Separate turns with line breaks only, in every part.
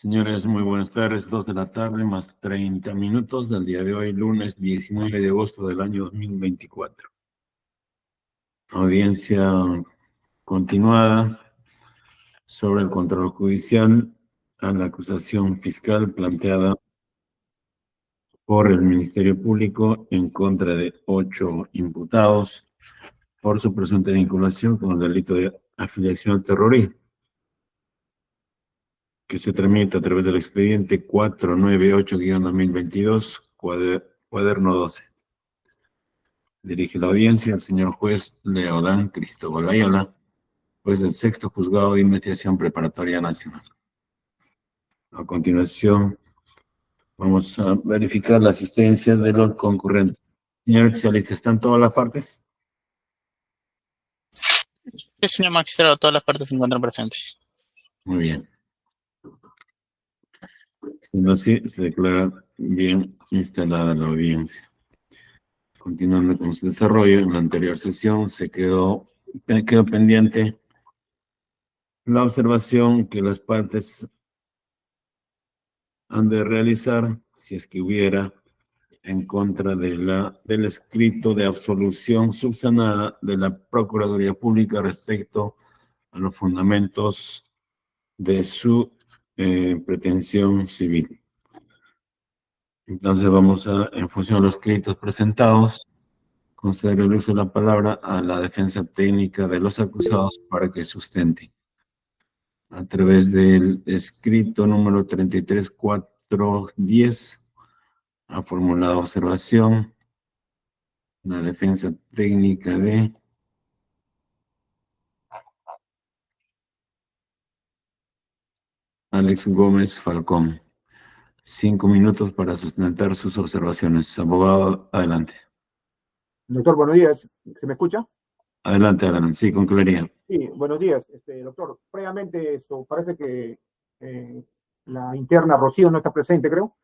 Señores, muy buenas tardes. 2 de la tarde más 30 minutos del día de hoy, lunes 19 de agosto del año 2024. Audiencia continuada sobre el control judicial a la acusación fiscal planteada por el Ministerio Público en contra de 8 imputados por su presunta vinculación con el delito de afiliación al terrorismo, que se tramita a través del expediente 498-2022, cuaderno 12. Dirige la audiencia el señor juez Leodán Cristóbal Ayala, juez del Sexto Juzgado de Investigación Preparatoria Nacional. A continuación, vamos a verificar la asistencia de los concurrentes. Señor especialista, ¿están todas las partes?
Sí, señor magistrado, todas las partes se encuentran presentes.
Muy bien. Siendo así, se declara bien instalada la audiencia. Continuando con su desarrollo, en la anterior sesión quedó pendiente la observación que las partes han de realizar, si es que hubiera, en contra del escrito de absolución subsanada de la Procuraduría Pública respecto a los fundamentos de su pretensión civil. Entonces vamos a, en función de los escritos presentados, conceder el uso de la palabra a la defensa técnica de los acusados para que sustente. A través del escrito número 33410, ha formulado observación la defensa técnica de Alex Gómez Falcón. 5 minutos para sustentar sus observaciones. Abogado, adelante.
Doctor, buenos días. ¿Se me escucha?
Adelante, adelante. Sí, con claridad.
Sí, buenos días. Doctor, previamente esto, parece que la interna Rocío no está presente, creo.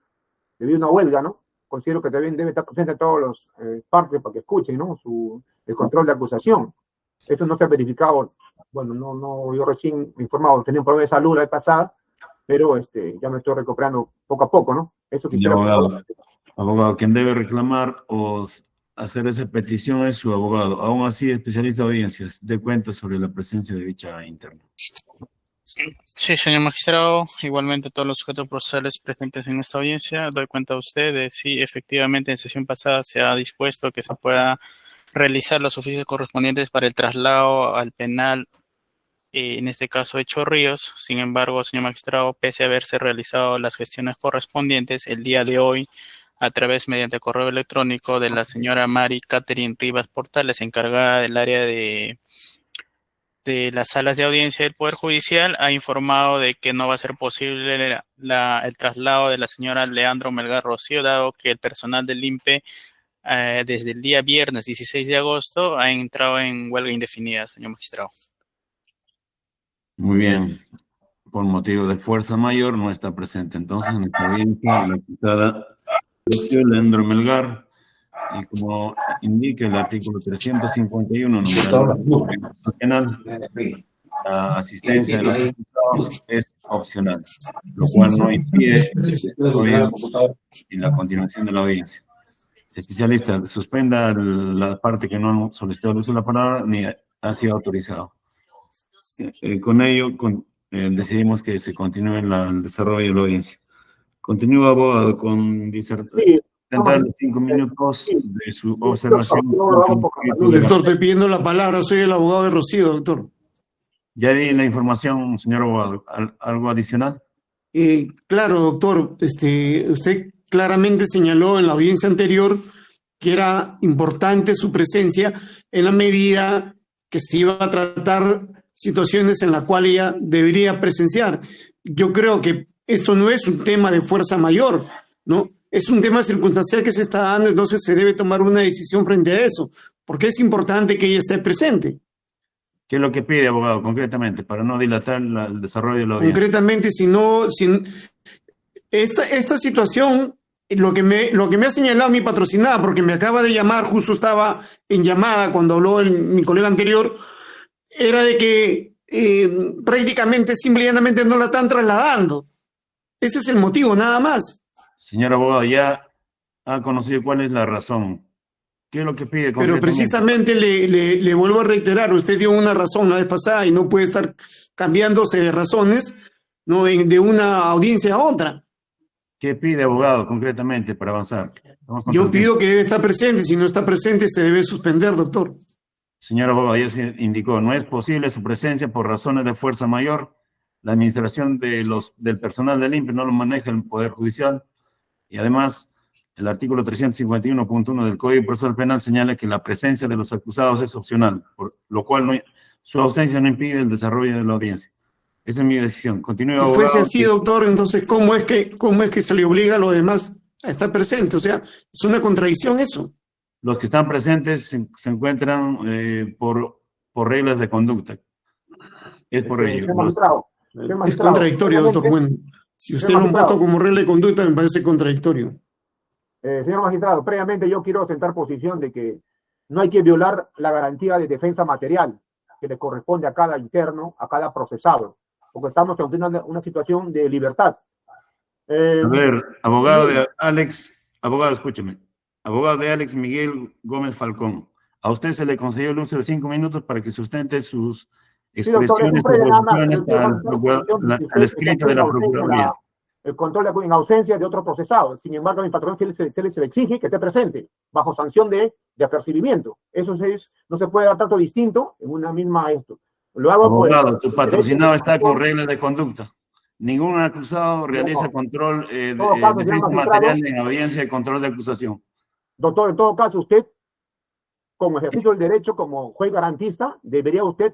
Debido a una huelga, ¿no? Considero que también debe estar presente todas las partes para que escuchen, ¿no? El control de acusación. Eso no se ha verificado. Bueno, yo recién me he informado, tenía un problema de salud la vez pasada, pero ya me estoy recuperando poco a poco, ¿no? Eso quisiera...
Abogado, quien debe reclamar o hacer esa petición es su abogado. Aún así, especialista de audiencias, dé cuenta sobre la presencia de dicha interna.
Sí, señor magistrado, igualmente todos los sujetos procesales presentes en esta audiencia, doy cuenta a usted de si efectivamente en sesión pasada se ha dispuesto que se pueda realizar los oficios correspondientes para el traslado al penal, en este caso de Chorrillos. Sin embargo, señor magistrado, pese a haberse realizado las gestiones correspondientes el día de hoy, a través mediante correo electrónico de la señora Mari Catherine Rivas Portales, encargada del área de las salas de audiencia del Poder Judicial, ha informado de que no va a ser posible el traslado de la señora Leandro Melgar Rocío, dado que el personal del INPE desde el día viernes 16 de agosto ha entrado en huelga indefinida, señor magistrado.
Muy bien. Por motivo de fuerza mayor no está presente. Entonces, en esta audiencia, la acusada Rocío Leandro Melgar, y como indica el artículo 351 nacional, la asistencia de los acusados es opcional, lo cual no impide el desarrollo y la continuación de la audiencia. Especialista, suspenda la parte que no han solicitado el uso de la palabra ni ha sido autorizado. Con ello, decidimos que se continúe el desarrollo de la audiencia. Continúa, abogado, con disertación. Tendrá los 5 minutos de su observación.
Doctor, estoy pidiendo la palabra, soy el abogado de Rocío, doctor.
Ya di la información, señor abogado. ¿Algo adicional?
Claro, doctor, usted claramente señaló en la audiencia anterior que era importante su presencia en la medida que se iba a tratar situaciones en las cuales ella debería presenciar. Yo creo que esto no es un tema de fuerza mayor, ¿no? Es un tema circunstancial que se está dando, entonces se debe tomar una decisión frente a eso, porque es importante que ella esté presente.
¿Qué es lo que pide, abogado, concretamente, para no dilatar el desarrollo de la audiencia?
Concretamente, esta situación, lo que me ha señalado mi patrocinada, porque me acaba de llamar, justo estaba en llamada cuando habló mi colega anterior, era de que prácticamente, simplemente no la están trasladando. Ese es el motivo, nada más.
Señor abogado, ya ha conocido cuál es la razón. ¿Qué es lo que pide
Pero
concretamente?
precisamente le vuelvo a reiterar, usted dio una razón la vez pasada y no puede estar cambiándose de razones, ¿no? De una audiencia a otra.
¿Qué pide, abogado, concretamente para avanzar?
Yo pido que debe estar presente, si no está presente se debe suspender, doctor.
Señor abogado, ya se indicó, no es posible su presencia por razones de fuerza mayor. La administración del personal del INPE no lo maneja el Poder Judicial. Y además, el artículo 351.1 del Código Procesal Penal señala que la presencia de los acusados es opcional, por lo cual su ausencia no impide el desarrollo de la audiencia. Esa es mi decisión. Continúe,
Si
abogado.
fuese así, doctor, entonces, ¿cómo es que se le obliga a los demás a estar presentes? O sea, es una contradicción eso.
Los que están presentes se encuentran por reglas de conducta. Es por ello.
Es contradictorio, doctor. Bueno, si usted lo ha puesto como regla de conducta, me parece contradictorio.
Señor magistrado, previamente yo quiero sentar posición de que no hay que violar la garantía de defensa material que le corresponde a cada interno, a cada procesado, porque estamos ante una situación de libertad.
A ver, abogado de Alex, abogado, escúcheme. Abogado de Alex Miguel Gómez Falcón, a usted se le concedió el uso de 5 minutos para que sustente sus expresiones, proposiciones al escrito de la Procuraduría.
El control en ausencia de otro procesado. Sin embargo, a mi patrón se le exige que esté presente, bajo sanción de apercibimiento. Eso no se puede dar tanto distinto en una misma esto. Lo hago
abogado, tu patrocinado está con reglas de conducta. Ningún acusado realiza control de defensa material en audiencia de control de acusación.
Doctor, en todo caso, usted, como ejercicio del derecho, como juez garantista, debería usted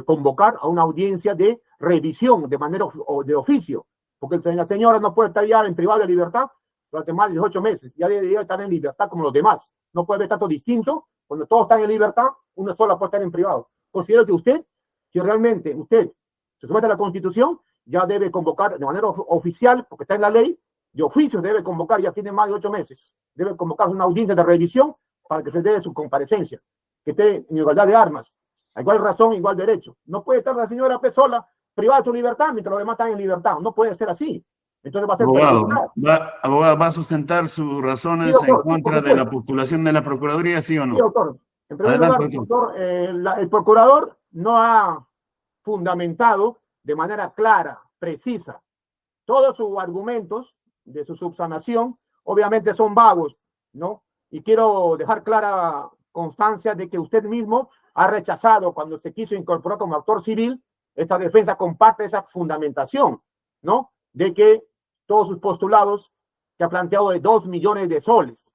convocar a una audiencia de revisión de manera de oficio, porque la señora no puede estar ya en privado de libertad durante más de 18 meses, ya debería estar en libertad como los demás. No puede haber tanto distinto, cuando todos están en libertad, uno solo puede estar en privado. Considero que usted, si realmente usted se somete a la Constitución, ya debe convocar de manera oficial, porque está en la ley, de oficio debe convocar, ya tiene más de 8 meses, debe convocar una audiencia de revisión para que se dé su comparecencia, que esté en igualdad de armas, a igual razón, igual derecho. No puede estar la señora sola, privada de su libertad, mientras los demás están en libertad. No puede ser así. Entonces va a ser
abogado, ¿va a sustentar sus razones sí, doctor, en contra de la postulación de la Procuraduría, sí o no?
Sí, doctor. En primer lugar, doctor, el procurador no ha fundamentado de manera clara, precisa, todos sus argumentos de su subsanación, obviamente son vagos, ¿no? Y quiero dejar clara constancia de que usted mismo ha rechazado cuando se quiso incorporar como actor civil, esta defensa comparte esa fundamentación, ¿no? De que todos sus postulados que ha planteado de 2 millones de soles.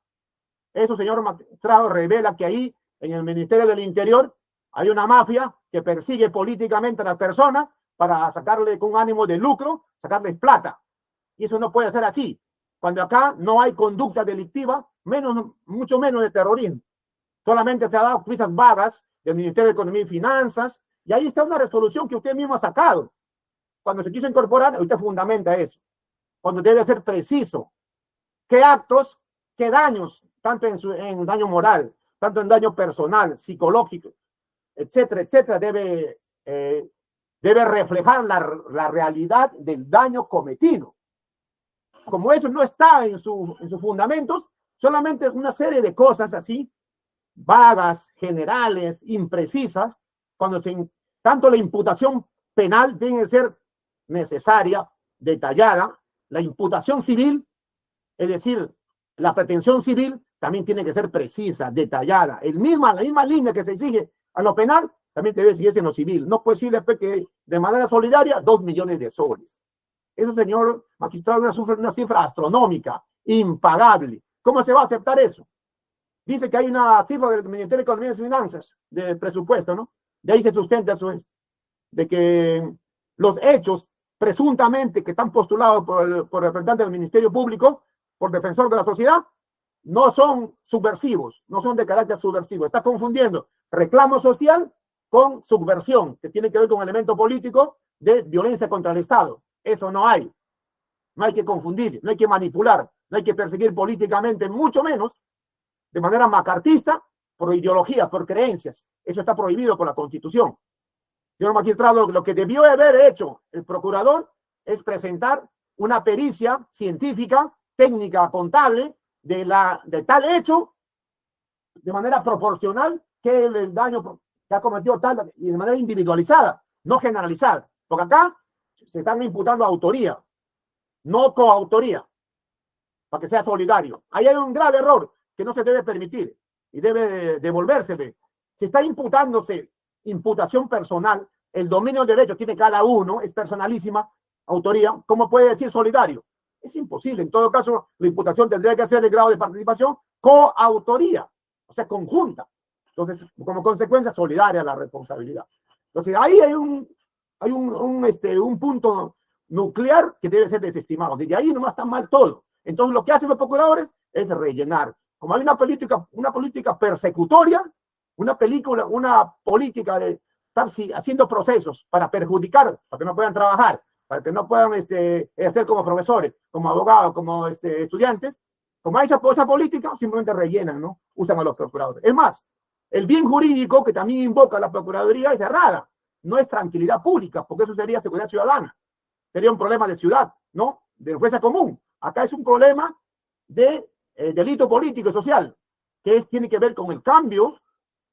Eso, señor magistrado, revela que ahí, en el Ministerio del Interior, hay una mafia que persigue políticamente a las personas para sacarle con ánimo de lucro, sacarles plata. Y eso no puede ser así. Cuando acá no hay conducta delictiva, mucho menos de terrorismo. Solamente se ha dado prisas vagas del Ministerio de Economía y Finanzas, y ahí está una resolución que usted mismo ha sacado. Cuando se quiso incorporar, usted fundamenta eso. Cuando debe ser preciso qué actos, qué daños, tanto en daño moral, tanto en daño personal, psicológico, etcétera, etcétera, debe reflejar la realidad del daño cometido. Como eso no está en sus fundamentos, solamente es una serie de cosas así, vagas, generales, imprecisas, cuando tanto la imputación penal tiene que ser necesaria, detallada, la imputación civil, es decir, la pretensión civil, también tiene que ser precisa, detallada. La misma línea que se exige a lo penal, también debe seguirse en lo civil. No puede decirle que de manera solidaria 2 millones de soles. Eso, señor magistrado, es una cifra astronómica, impagable. ¿Cómo se va a aceptar eso? Dice que hay una cifra del Ministerio de Economía y Finanzas, de presupuesto, ¿no? De ahí se sustenta eso, de que los hechos presuntamente que están postulados por el representante del Ministerio Público, por defensor de la sociedad, no son subversivos, no son de carácter subversivo. Está confundiendo reclamo social con subversión, que tiene que ver con un elemento político de violencia contra el Estado. Eso no hay. No hay que confundir, no hay que manipular, no hay que perseguir políticamente, mucho menos de manera macartista, por ideologías, por creencias. Eso está prohibido por la Constitución. Señor magistrado, lo que debió haber hecho el procurador es presentar una pericia científica, técnica, contable, de tal hecho, de manera proporcional, que el daño que ha cometido tal, y de manera individualizada, no generalizada. Porque acá se están imputando autoría, no coautoría, para que sea solidario. Ahí hay un grave error que no se debe permitir y debe devolvérsele. Si está imputándose imputación personal, el dominio del derecho tiene cada uno, es personalísima, autoría, ¿cómo puede decir solidario? Es imposible. En todo caso, la imputación tendría que ser de grado de participación coautoría, o sea, conjunta. Entonces, como consecuencia, solidaria la responsabilidad. Entonces, ahí hay un punto nuclear que debe ser desestimado. Desde ahí nomás está mal todo. Entonces, lo que hacen los procuradores es rellenar. Como hay una política persecutoria, una política de estar haciendo procesos para perjudicar, para que no puedan trabajar, para que no puedan ejercer como profesores, como abogados, como estudiantes. Como hay esa política, simplemente rellenan, ¿no? Usan a los procuradores. Es más, el bien jurídico que también invoca la Procuraduría es errada. No es tranquilidad pública, porque eso sería seguridad ciudadana. Sería un problema de ciudad, ¿no? De fuerza común. Acá es un problema de delito político y social, que tiene que ver con el cambio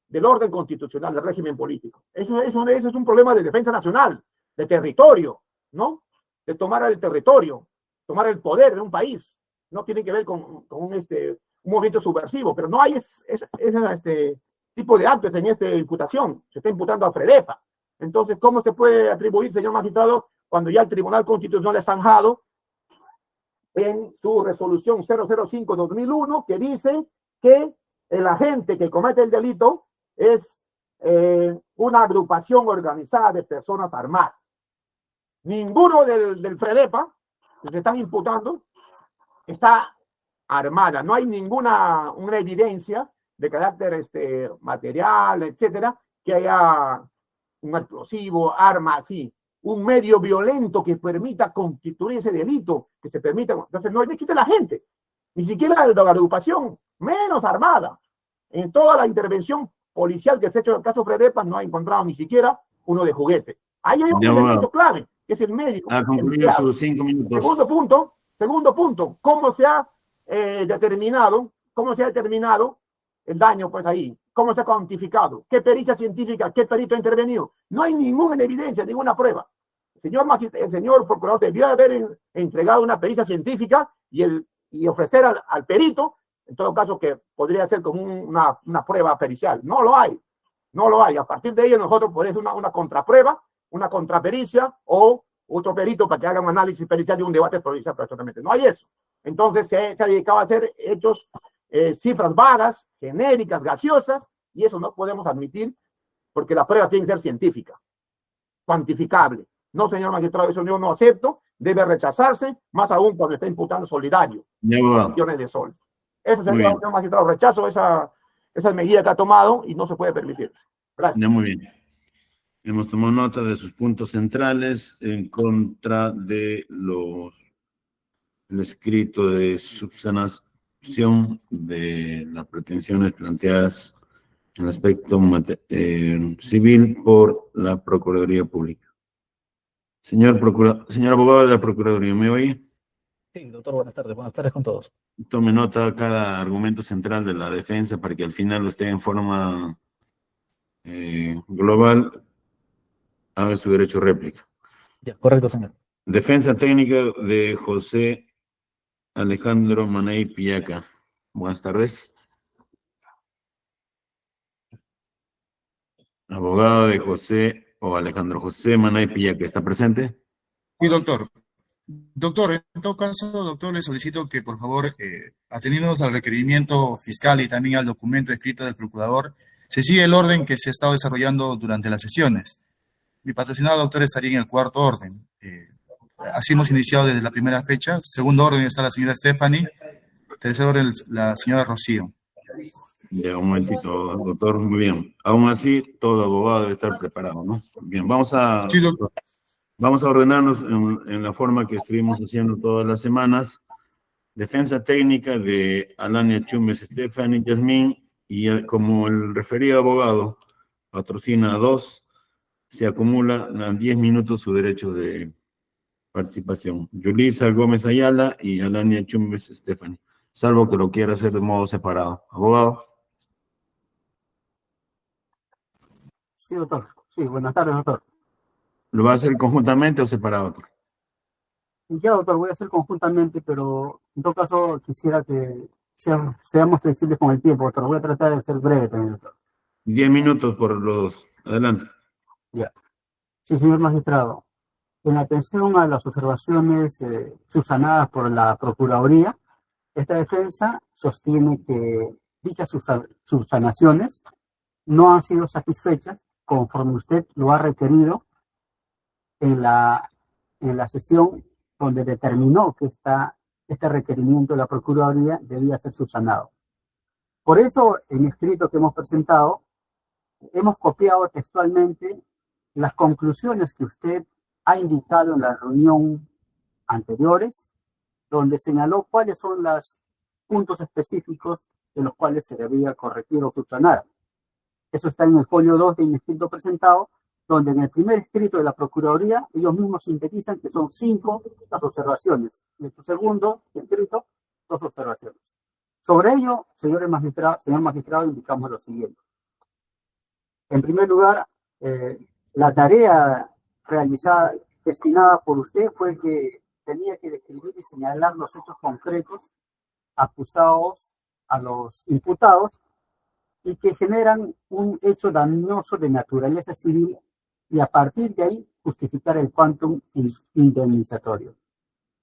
del orden constitucional, del régimen político. Eso es un problema de defensa nacional, de territorio, ¿no? De tomar el territorio, tomar el poder de un país. No tiene que ver con un movimiento subversivo, pero no hay ese tipo de actos en esta imputación. Se está imputando a Fredepa. Entonces, ¿cómo se puede atribuir, señor magistrado, cuando ya el Tribunal Constitucional ha zanjado en su resolución 005-2001, que dice que el agente que comete el delito es una agrupación organizada de personas armadas? Ninguno del Fredepa que se están imputando está armada. No hay ninguna evidencia de carácter material, etcétera, que haya un explosivo, arma, así, un medio violento que permita constituir ese delito, que se permita. Entonces, no existe la gente, ni siquiera la agrupación, menos armada. En toda la intervención policial que se ha hecho en el caso Fredepa, no ha encontrado ni siquiera uno de juguete. Ahí hay un elemento clave, que es el médico.
Ha concluido sus 5 minutos.
Segundo punto, ¿cómo se ha determinado el daño? Pues ahí, ¿cómo se ha cuantificado? ¿Qué pericia científica, qué perito ha intervenido? No hay ninguna evidencia, ninguna prueba. El señor procurador debió haber entregado una pericia científica y ofrecer al perito, en todo caso, que podría ser como una prueba pericial. No lo hay. A partir de ello, nosotros podemos hacer una contraprueba, una contrapericia o otro perito para que haga un análisis pericial de un debate provincial, personalmente. No hay eso. Entonces se ha dedicado a hacer hechos, cifras vagas, genéricas, gaseosas, y eso no podemos admitir porque la prueba tiene que ser científica, cuantificable. No, señor magistrado, eso yo no acepto, debe rechazarse, más aún cuando está imputando solidario. Millones de soles. Eso, señor magistrado, rechazo esa medida que ha tomado y no se puede permitir. Gracias.
Ya, muy bien. Hemos tomado nota de sus puntos centrales en contra de el escrito de subsanación de las pretensiones planteadas en el aspecto civil por la Procuraduría Pública. Señor abogado de la Procuraduría, ¿me oye?
Sí, doctor, buenas tardes con todos.
Tome nota de cada argumento central de la defensa para que al final lo esté en forma global. Haga su derecho a réplica.
Ya, correcto, señor.
Defensa técnica de José Alejandro Maney Pillaca. Buenas tardes. Abogado de Alejandro José Maney Pillaca, ¿está presente?
Sí, doctor. Doctor, en todo caso, doctor, le solicito que, por favor, atendiéndonos al requerimiento fiscal y también al documento escrito del procurador, se sigue el orden que se ha estado desarrollando durante las sesiones. Mi patrocinado, doctor, estaría en el cuarto orden. Así hemos iniciado desde la primera fecha. Segundo orden está la señora Stephanie. Tercer orden, la señora Rocío.
Ya, un momentito, doctor. Muy bien. Aún así, todo abogado debe estar preparado, ¿no? Bien, vamos a ordenarnos en la forma que estuvimos haciendo todas las semanas. Defensa técnica de Alania Chumbes Stephanie Yasmín, y como el referido abogado patrocina a 2, se acumula a 10 minutos su derecho de participación. Yulisa Gómez Ayala y Alania Chumbes Stephanie, salvo que lo quiera hacer de modo separado. Abogado.
Sí, doctor. Sí, buenas tardes, doctor.
¿Lo va a hacer conjuntamente o separado, doctor?
Ya, doctor, voy a hacer conjuntamente, pero en todo caso quisiera que seamos flexibles con el tiempo, doctor. Voy a tratar de ser breve también, doctor.
10 minutos por los dos. Adelante.
Ya. Sí, señor magistrado. En atención a las observaciones subsanadas por la Procuraduría, esta defensa sostiene que dichas subsanaciones no han sido satisfechas conforme usted lo ha requerido en la sesión donde determinó que este requerimiento de la Procuraduría debía ser subsanado. Por eso, en el escrito que hemos presentado, hemos copiado textualmente las conclusiones que usted ha indicado en la reunión anteriores, donde señaló cuáles son los puntos específicos en los cuales se debía corregir o subsanar. Eso está en el folio 2 de mi escrito presentado, donde en el primer escrito de la Procuraduría ellos mismos sintetizan que son 5 las observaciones. En su segundo escrito, 2 observaciones. Sobre ello, señor magistrado, indicamos lo siguiente. En primer lugar, la tarea realizada, destinada por usted, fue que tenía que describir y señalar los hechos concretos acusados a los imputados y que generan un hecho dañoso de naturaleza civil y a partir de ahí justificar el quantum indemnizatorio.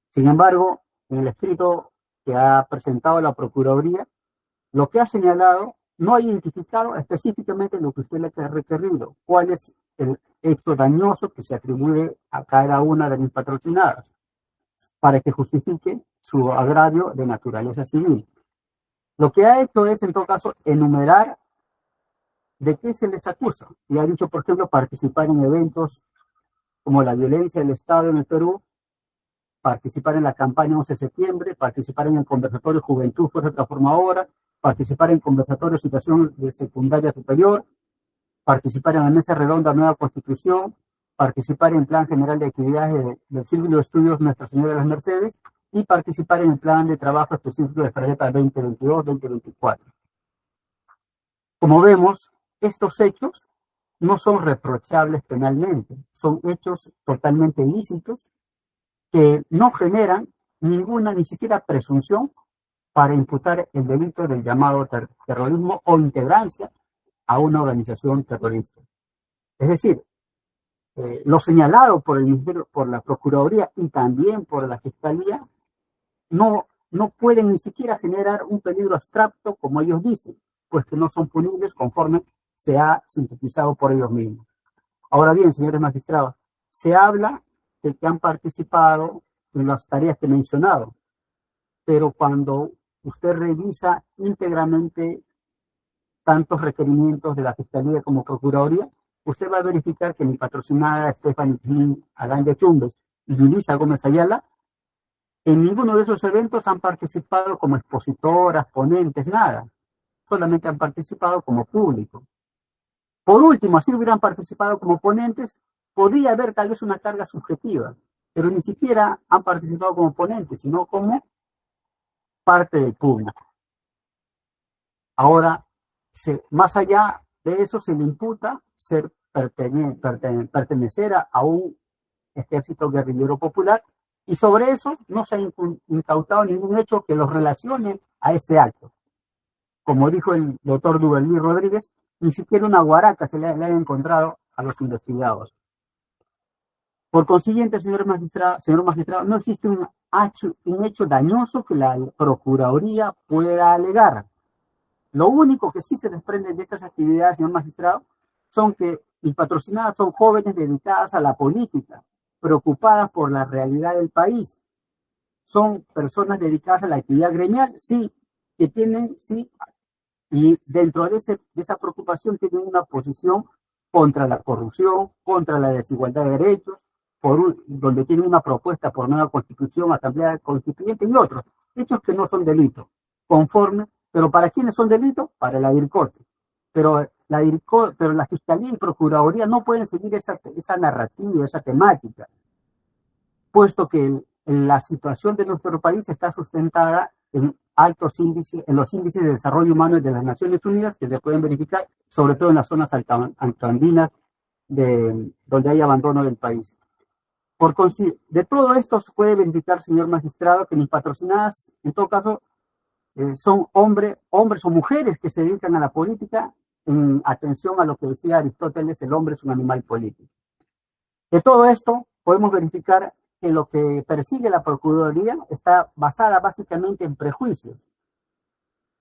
Sin embargo, en el escrito que ha presentado la Procuraduría, lo que ha señalado no ha identificado específicamente lo que usted le ha requerido, cuál es el hecho dañoso que se atribuye a cada una de mis patrocinadas, para que justifique su agravio de naturaleza civil. Lo que ha hecho es, en todo caso, enumerar de qué se les acusa. Y ha dicho, por ejemplo, participar en eventos como la violencia del Estado en el Perú, participar en la campaña 11 de septiembre, participar en el conversatorio Juventud Fuerza Transformadora, participar en conversatorio Situación de Secundaria Superior, participar en la mesa redonda Nueva Constitución, participar en el Plan General de Actividades del Círculo de Estudios Nuestra Señora de las Mercedes y participar en el Plan de Trabajo Específico de Frageta 2022-2024. Como vemos, estos hechos no son reprochables penalmente, son hechos totalmente ilícitos que no generan ninguna, ni siquiera presunción para imputar el delito del llamado terrorismo o integrancia a una organización terrorista. Es decir, lo señalado por el Ministerio, por la Procuraduría y también por la Fiscalía, no pueden ni siquiera generar un peligro abstracto, como ellos dicen, pues que no son punibles conforme se ha sintetizado por ellos mismos. Ahora bien, señores magistrados, se habla de que han participado en las tareas que he mencionado, pero cuando usted revisa íntegramente tantos requerimientos de la Fiscalía como Procuraduría, usted va a verificar que mi patrocinada Stephanie Alanya Chumbes y Yulisa Gómez Ayala, en ninguno de esos eventos han participado como expositoras, ponentes, nada. Solamente han participado como público. Por último, si hubieran participado como ponentes, podría haber tal vez una carga subjetiva, pero ni siquiera han participado como ponentes, sino como parte del público. Ahora, más allá de eso, se le imputa pertenecer a un ejército guerrillero popular y sobre eso no se ha incautado ningún hecho que los relacione a ese acto. Como dijo el doctor Duverly Rodríguez, ni siquiera una guaraca se le ha encontrado a los investigados. Por consiguiente, señor magistrado, no existe un hecho dañoso que la Procuraduría pueda alegar. Lo único que sí se desprende de estas actividades, señor magistrado, son que mis patrocinadas son jóvenes dedicadas a la política, preocupadas por la realidad del país. Son personas dedicadas a la actividad gremial, sí, que tienen, sí, y dentro de esa preocupación tienen una posición contra la corrupción, contra la desigualdad de derechos, donde tienen una propuesta por nueva constitución, asamblea constituyente y otros, hechos que no son delitos, pero ¿para quiénes son delitos? Para la DIRCOT. Pero la Fiscalía y Procuraduría no pueden seguir esa narrativa, esa temática.
puesto que la situación de nuestro país está sustentada en altos índices, en los índices de desarrollo humano de las Naciones Unidas, que se pueden verificar, sobre todo en las zonas altoandinas donde hay abandono del país. De todo esto se puede verificar, señor magistrado, que mis patrocinadas, en todo caso, son hombres o mujeres que se dedican a la política en atención a lo que decía Aristóteles, el hombre es un animal político. De todo esto, podemos verificar que lo que persigue la Procuraduría está basada básicamente en prejuicios.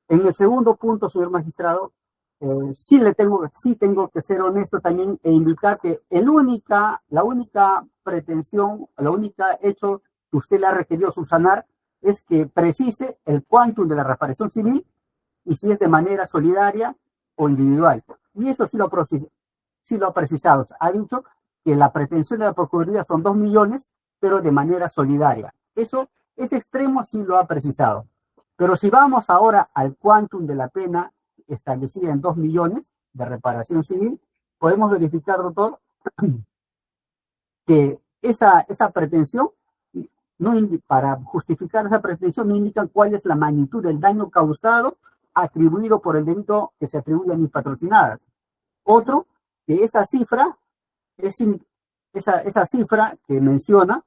En el segundo punto, señor magistrado, sí tengo que ser honesto también e indicar que la única pretensión, la única hecho que usted le ha requerido subsanar es que precise el quantum de la reparación civil y si es de manera solidaria o individual. Y eso sí lo ha precisado. Ha dicho que la pretensión de la Procuraduría son 2 millones, pero de manera solidaria. Ese extremo sí lo ha precisado. Pero si vamos ahora al quantum de la pena establecida en 2 millones de reparación civil, podemos verificar, doctor, que esa pretensión, para justificar esa pretensión, no indican cuál es la magnitud del daño causado atribuido por el delito que se atribuye a mis patrocinadas. Otro, que esa cifra que menciona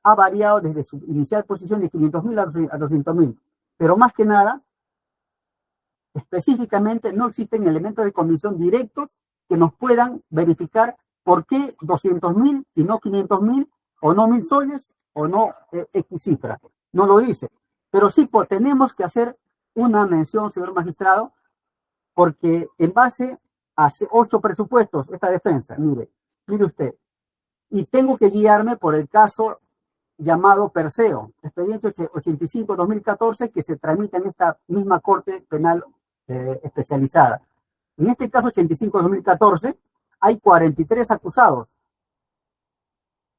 ha variado desde su inicial posición de 500.000 a 200.000. Pero más que nada, específicamente no existen elementos de comisión directos que nos puedan verificar por qué 200.000 y no 500.000, o no 1.000 soles, o no X cifra. No lo dice. Pero sí tenemos que hacer una mención, señor magistrado, porque en base a 8 presupuestos, esta defensa, mire usted, y tengo que guiarme por el caso llamado Perseo, expediente 85-2014, que se tramita en esta misma Corte Penal especializada. En este caso 85-2014 hay 43 acusados.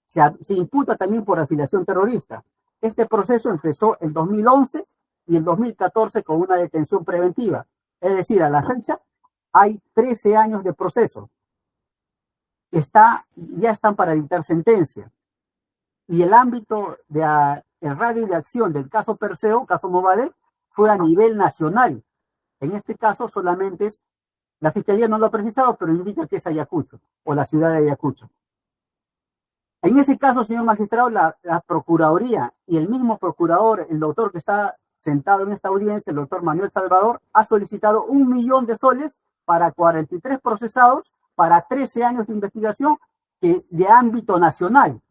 Se imputa también por afiliación terrorista. Este proceso empezó en 2011 y en 2014 con una detención preventiva. Es decir, a la fecha hay 13 años de proceso. Ya están para dictar sentencia. Y el ámbito el radio de acción del caso Perseo, caso Movadef, fue a nivel nacional. En este caso solamente la Fiscalía no lo ha precisado, pero indica que es Ayacucho, o la ciudad de Ayacucho. En ese caso, señor magistrado, la Procuraduría y el mismo procurador, el doctor que está sentado en esta audiencia, el doctor Manuel Salvador, ha solicitado 1 millón de soles para 43 procesados, para 13 años de investigación de ámbito nacional.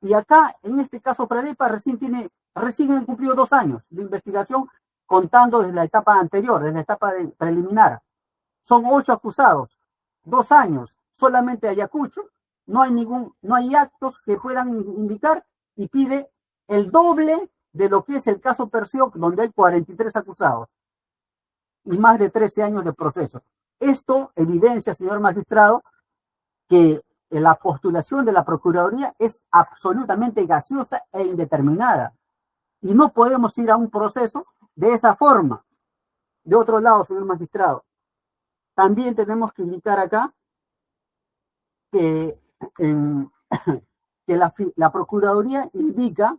Y acá, en este caso, Fredepa recién han cumplido 2 años de investigación, contando desde la etapa anterior, desde la etapa preliminar. Son 8 acusados, 2 años, solamente Ayacucho, no hay actos que puedan indicar, y pide el doble de lo que es el caso Perseo, donde hay 43 acusados y más de 13 años de proceso. Esto evidencia, señor magistrado, que la postulación de la Procuraduría es absolutamente gaseosa e indeterminada. Y no podemos ir a un proceso de esa forma. De otro lado, señor magistrado, también tenemos que indicar acá que la Procuraduría indica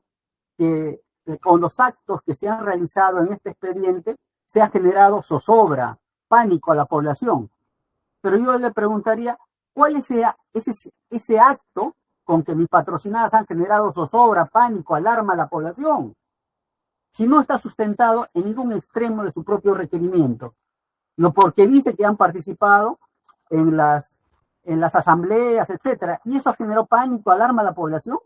que con los actos que se han realizado en este expediente se ha generado zozobra, pánico a la población. Pero yo le preguntaría, ¿cuál es ese acto con que mis patrocinadas han generado zozobra, pánico, alarma a la población? Si no está sustentado en ningún extremo de su propio requerimiento. Porque dice que han participado en las asambleas, etcétera, y eso generó pánico, alarma a la población.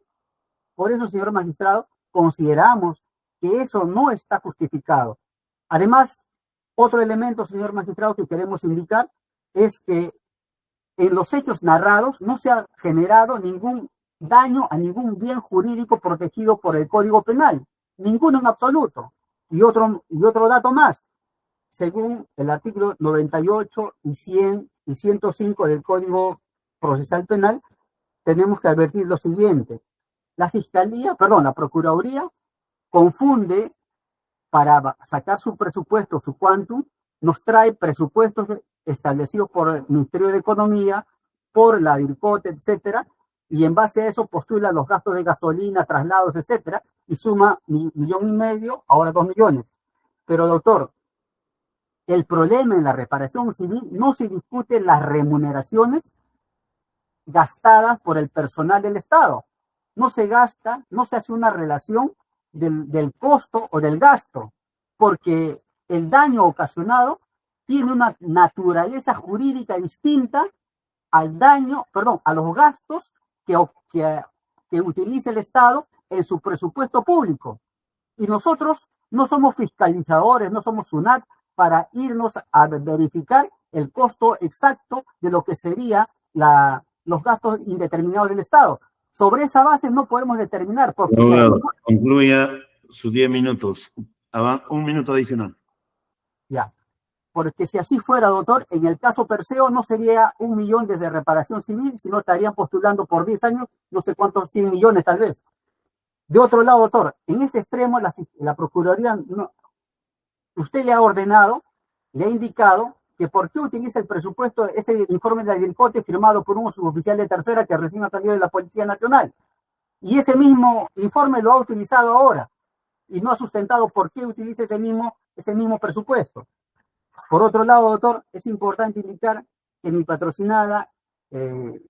Por eso, señor magistrado, consideramos que eso no está justificado. Además, otro elemento, señor magistrado, que queremos indicar es que en los hechos narrados no se ha generado ningún daño a ningún bien jurídico protegido por el Código Penal, ninguno en absoluto. Y otro dato más, según el artículo 98 y 100 y 105 del Código Procesal Penal, tenemos que advertir lo siguiente: la Procuraduría confunde para sacar su presupuesto, su quantum, nos trae presupuestos establecidos por el Ministerio de Economía, por la DIRCOT, etcétera, y en base a eso postula los gastos de gasolina, traslados, etcétera, y suma 1,5 millones, ahora 2 millones. Pero, doctor, el problema en la reparación civil no se discute las remuneraciones gastadas por el personal del Estado. No se gasta, no se hace una relación del costo o del gasto, porque el daño ocasionado tiene una naturaleza jurídica distinta al daño, perdón, a los gastos que utiliza el Estado en su presupuesto público. Y nosotros no somos fiscalizadores, no somos SUNAT para irnos a verificar el costo exacto de lo que sería los gastos indeterminados del Estado. Sobre esa base no podemos determinar. Porque
Abogado, concluya sus 10 minutos. Un minuto adicional.
Ya. Porque si así fuera, doctor, en el caso Perseo no sería 1 millón desde reparación civil, sino estarían postulando por 10 años, no sé cuántos, 100 millones tal vez. De otro lado, doctor, en este extremo la Procuraduría, usted le ha ordenado, le ha indicado que por qué utiliza el presupuesto, ese informe de Agricote firmado por un suboficial de tercera que recién ha salido de la Policía Nacional. Y ese mismo informe lo ha utilizado ahora y no ha sustentado por qué utiliza ese mismo presupuesto. Por otro lado, doctor, es importante indicar que mi patrocinada,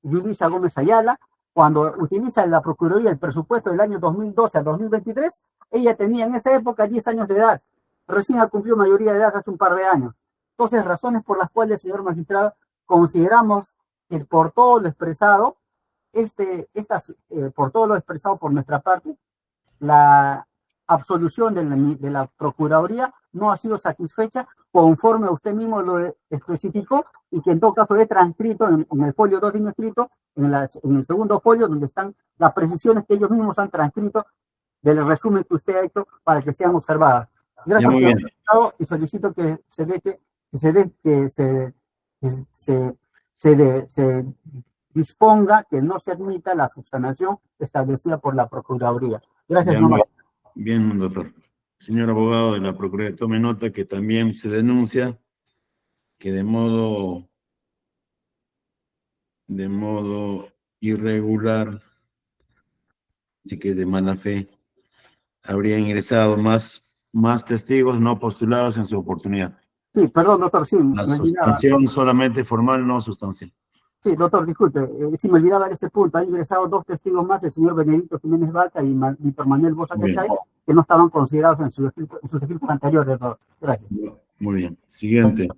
Yulisa Gómez Ayala, cuando utiliza la Procuraduría el presupuesto del año 2012 al 2023, ella tenía en esa época 10 años de edad. Recién ha cumplido mayoría de edad hace un par de años. Entonces, razones por las cuales, señor magistrado, consideramos que por todo lo expresado, por todo lo expresado por nuestra parte, la absolución de la Procuraduría no ha sido satisfecha conforme usted mismo lo especificó y que en todo caso he transcrito en el folio 2 de mi escrito, en el segundo folio donde están las precisiones que ellos mismos han transcrito del resumen que usted ha hecho para que sean observadas. Gracias, señor magistrado, y solicito que se disponga que no se admita la subsanación establecida por la Procuraduría. Gracias, señor magistrado.
Bien, doctor. Señor abogado de la Procuraduría, tome nota que también se denuncia que de modo irregular, así que de mala fe, habría ingresado más testigos no postulados en su oportunidad.
Sí, perdón, doctor, sí,
La suspensión solamente formal, no sustancial.
Sí, doctor, disculpe, si me olvidaba de ese punto, han ingresado 2 testigos más, el señor Benedicto Jiménez Vaca y Víctor Manuel Bosa Cachay, que no estaban considerados en sus escritos anteriores, doctor. Gracias.
Muy bien. Siguiente.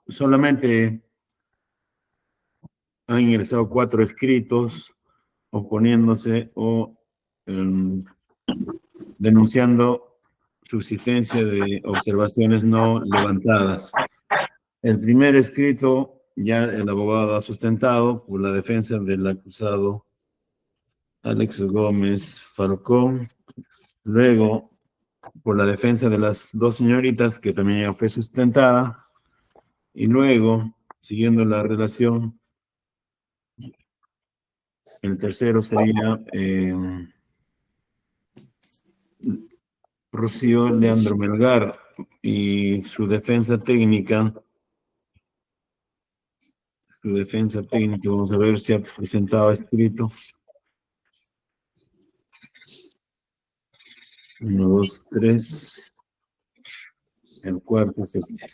Solamente han ingresado 4 escritos oponiéndose o denunciando subsistencia de observaciones no levantadas. El primer escrito ya el abogado ha sustentado por la defensa del acusado Alex Gómez Falcón, luego por la defensa de las 2 señoritas que también ya fue sustentada, y luego, siguiendo la relación, el tercero sería Rocío Leandro Melgar y su defensa técnica. Vamos a ver si ha presentado escrito. 1, 2, 3. El cuarto es este.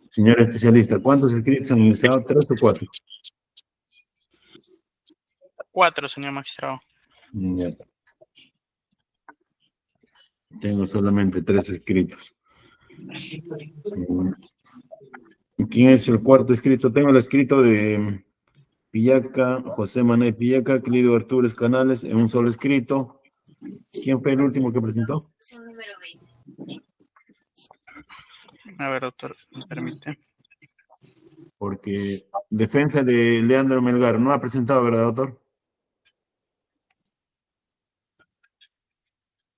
Señor especialista, ¿cuántos escritos han ingresado? ¿3 o 4?
4, señor magistrado.
Ya. Tengo solamente 3 escritos. ¿Quién es el cuarto escrito? Tengo el escrito de Pillaca, José Manuel Pillaca, Clidio Artúrez Canales, en un solo escrito. ¿Quién fue el último que presentó?
A ver, doctor, me permite.
Porque defensa de Leandro Melgar no ha presentado, ¿verdad, doctor?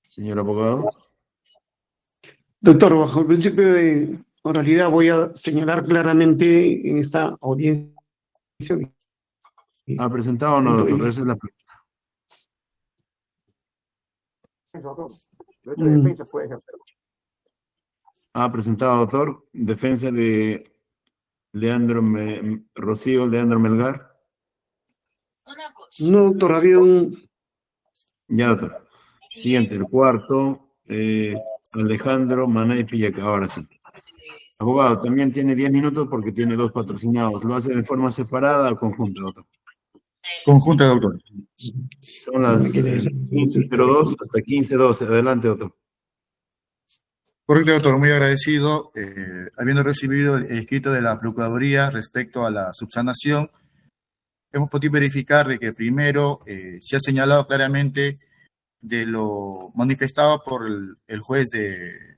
Señor abogado.
Doctor, bajo el principio de oralidad voy a señalar claramente en esta audiencia.
¿Ha presentado o no, doctor? Esa es la pregunta.
Defensa puede ejercer.
Ha presentado, doctor, defensa de Rocío Leandro Melgar.
No, doctor, había un...
Ya, doctor. Siguiente, el cuarto, Alejandro Manay Pillaca, ahora sí. Abogado, también tiene 10 minutos porque tiene 2 patrocinados. ¿Lo hace de forma separada o conjunta, doctor?
Conjunta, doctor.
Son las 15:02 hasta 15:12. Adelante, doctor.
Correcto, doctor, muy agradecido. Habiendo recibido el escrito de la Procuraduría respecto a la subsanación, hemos podido verificar de que primero se ha señalado claramente de lo manifestado por el juez de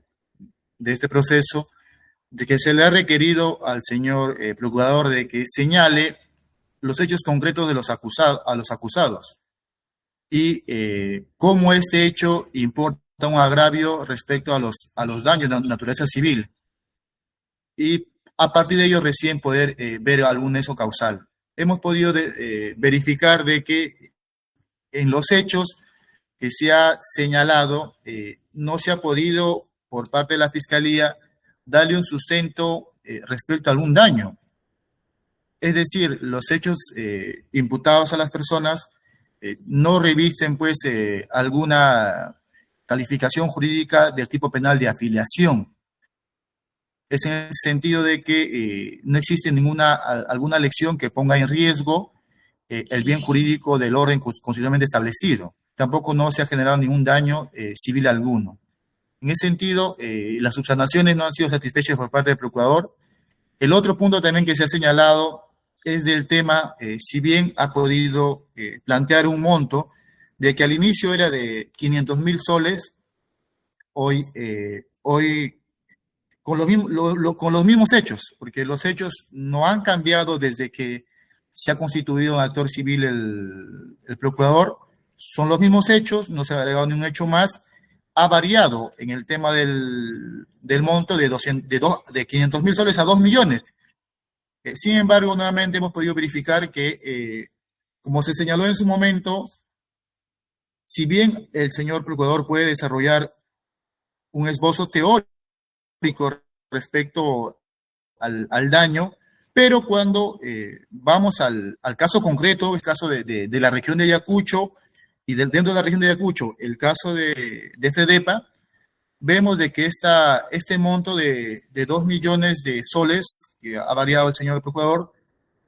este proceso, de que se le ha requerido al señor procurador de que señale los hechos concretos de los acusados y cómo este hecho importa un agravio respecto a los daños de naturaleza civil, y a partir de ello recién poder ver algún nexo causal. Hemos podido verificar de que en los hechos que se ha señalado no se ha podido por parte de la Fiscalía darle un sustento respecto a algún daño. Es decir, los hechos imputados a las personas no revisten pues alguna calificación jurídica del tipo penal de afiliación. Es en el sentido de que no existe alguna lección que ponga en riesgo el bien jurídico del orden constitucionalmente establecido. Tampoco no se ha generado ningún daño civil alguno. En ese sentido, las subsanaciones no han sido satisfechas por parte del procurador. El otro punto también que se ha señalado es del tema, si bien ha podido plantear un monto de que al inicio era de 500.000 soles, hoy con los mismos hechos, porque los hechos no han cambiado desde que se ha constituido un actor civil el procurador, son los mismos hechos, no se ha agregado ni un hecho más, ha variado en el tema del monto de 500.000 soles a 2 millones. Sin embargo, nuevamente hemos podido verificar que, como se señaló en su momento, si bien el señor procurador puede desarrollar un esbozo teórico respecto al daño, pero cuando vamos al caso concreto, el caso de la región de Ayacucho, y dentro de la región de Ayacucho, el caso de FEDEPA, vemos de que este monto de 2 millones de soles, que ha variado el señor procurador,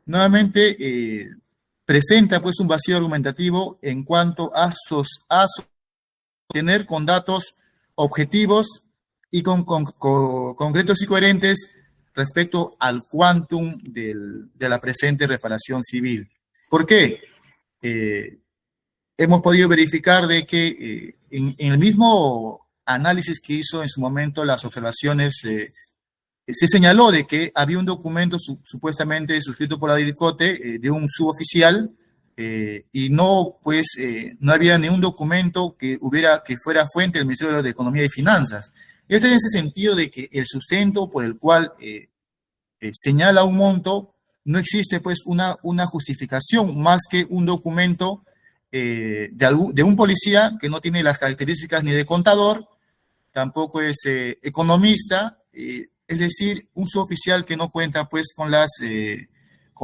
nuevamente presenta pues un vacío argumentativo en cuanto a sostener con datos objetivos y concretos y coherentes respecto al quantum de la presente reparación civil. ¿Por qué? Hemos podido verificar de que en el mismo análisis que hizo en su momento las observaciones, se señaló de que había un documento supuestamente suscrito por la DIRCOTE de un suboficial y no había ningún documento que fuera fuente del Ministerio de Economía y Finanzas. Es en ese sentido de que el sustento por el cual señala un monto, no existe pues una justificación más que un documento de un policía que no tiene las características ni de contador, tampoco es economista, es decir, un suboficial que no cuenta pues con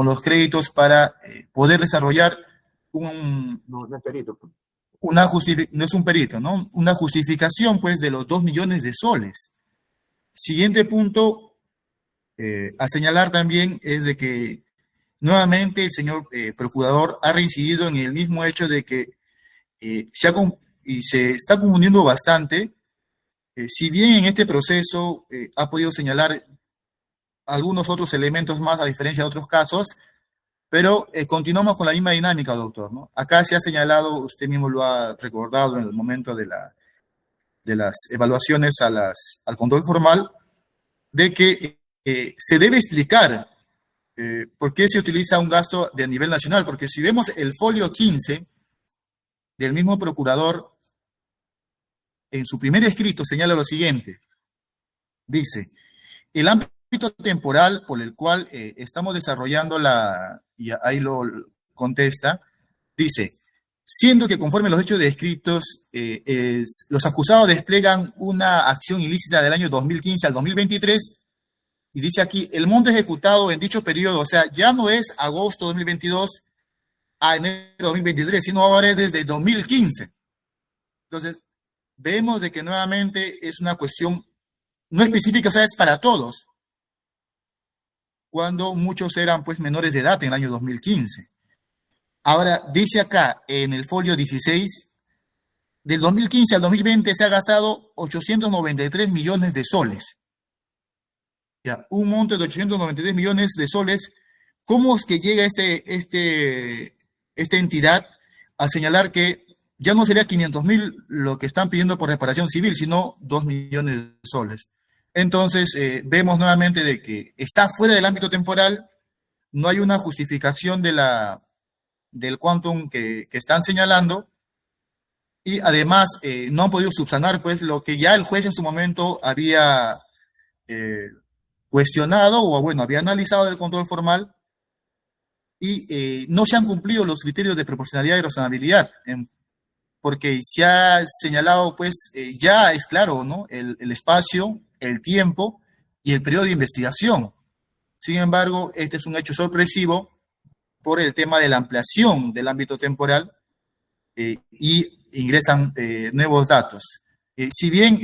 los créditos para poder desarrollar
No es perito.
no es un perito, ¿no? Una justificación pues de los 2 millones de soles. Siguiente punto a señalar también es de que nuevamente el señor procurador ha reincidido en el mismo hecho de que se está confundiendo bastante. Si bien en este proceso ha podido señalar algunos otros elementos más a diferencia de otros casos, pero continuamos con la misma dinámica, doctor, ¿no? Acá se ha señalado, usted mismo lo ha recordado en el momento de las evaluaciones al control formal, de que se debe explicar por qué se utiliza un gasto de nivel nacional, porque si vemos el folio 15 del mismo procurador, en su primer escrito señala lo siguiente, dice, el ámbito temporal por el cual estamos desarrollando y ahí lo contesta, dice, siendo que conforme los hechos descritos, los acusados despliegan una acción ilícita del año 2015 al 2023, y dice aquí, el monto ejecutado en dicho periodo, o sea, ya no es agosto 2022 a enero 2023, sino ahora es desde 2015. Entonces, vemos de que nuevamente es una cuestión no específica, o sea, es para todos, cuando muchos eran pues menores de edad en el año 2015. Ahora, dice acá en el folio 16, del 2015 al 2020 se ha gastado 893 millones de soles. Ya, un monto de 893 millones de soles. ¿Cómo es que llega esta entidad a señalar que ya no sería 500.000 lo que están pidiendo por reparación civil, sino 2 millones de soles? Entonces, vemos nuevamente de que está fuera del ámbito temporal, no hay una justificación del quantum que están señalando, y además no han podido subsanar pues lo que ya el juez en su momento había cuestionado, o bueno, había analizado del control formal, y no se han cumplido los criterios de proporcionalidad y razonabilidad, porque se ha señalado, pues, ya es claro, ¿no? El espacio, el tiempo y el periodo de investigación. Sin embargo, este es un hecho sorpresivo por el tema de la ampliación del ámbito temporal, y ingresan nuevos datos. Si bien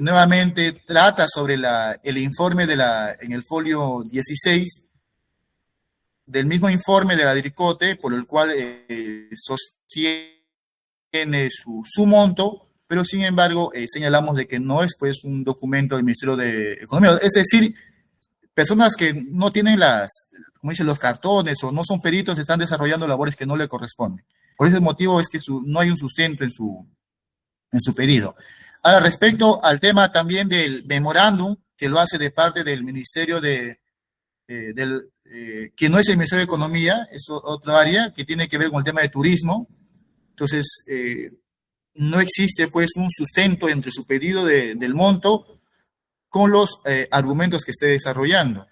nuevamente trata sobre el informe en el folio 16, del mismo informe de la DIRCOTE, por el cual sostiene su monto, pero sin embargo señalamos de que no es pues un documento del Ministerio de Economía. Es decir, personas que no tienen como dicen, los cartones o no son peritos están desarrollando labores que no le corresponden. Por ese motivo es que no hay un sustento en su pedido. Ahora, respecto al tema también del memorándum, que lo hace de parte del Ministerio que no es el Ministerio de Economía, es otra área que tiene que ver con el tema de turismo. Entonces, no existe pues un sustento entre su pedido del monto con los argumentos que esté desarrollando.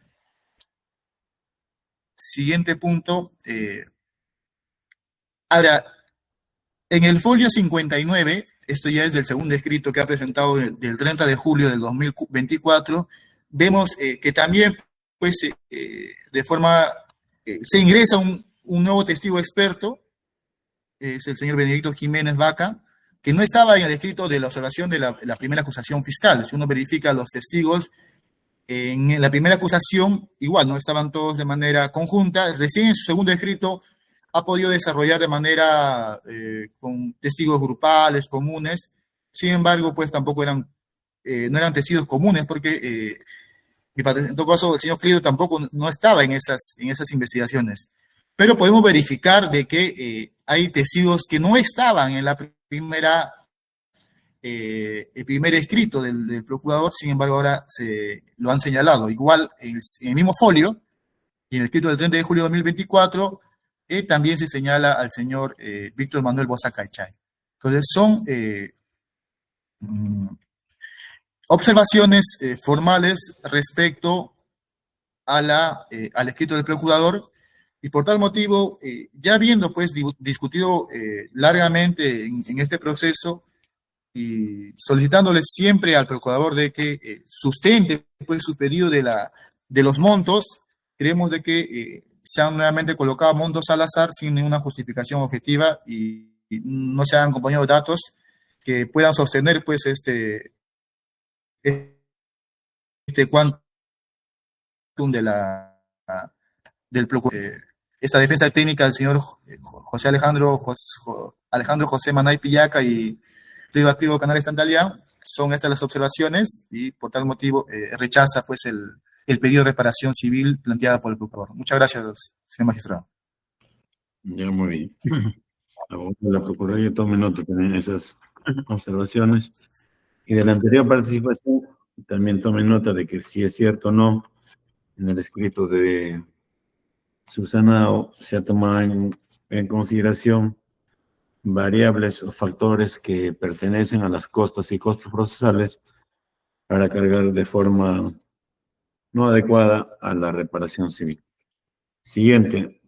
Siguiente punto. Ahora, en el folio 59, esto ya es del segundo escrito que ha presentado del 30 de julio del 2024, vemos que también pues de forma, se ingresa un nuevo testigo experto, es el señor Benedicto Jiménez Vaca, que no estaba en el escrito de la observación de la primera acusación fiscal. Si uno verifica los testigos en la primera acusación, igual no estaban todos de manera conjunta. Recién en su segundo escrito ha podido desarrollar de manera con testigos grupales, comunes. Sin embargo, pues tampoco no eran testigos comunes, porque en todo caso el señor Clido tampoco no estaba en esas investigaciones. Pero podemos verificar de que hay testigos que no estaban en el primer escrito del procurador, sin embargo ahora lo han señalado. Igual en el mismo folio, y en el escrito del 30 de julio de 2024, también se señala al señor Víctor Manuel Bosa Caychay. Entonces son observaciones formales respecto al escrito del procurador, y por tal motivo, ya habiendo pues discutido largamente en este proceso y solicitándole siempre al procurador de que sustente pues su pedido de los montos, creemos de que se han nuevamente colocado montos al azar sin ninguna justificación objetiva, y no se han acompañado datos que puedan sostener pues este quantum del procurador. Esta defensa técnica del señor Alejandro José Manay Pillaca y Río Activo Canales Tantalián, son estas las observaciones, y por tal motivo rechaza pues el pedido de reparación civil planteada por el procurador. Muchas gracias, señor magistrado.
Ya, muy bien. La Procuraduría tome nota también de esas observaciones. Y de la anterior participación, también tome nota de que si es cierto o no, en el escrito de subsanado se ha tomado en consideración variables o factores que pertenecen a las costas y costos procesales para cargar de forma no adecuada a la reparación civil. Siguiente,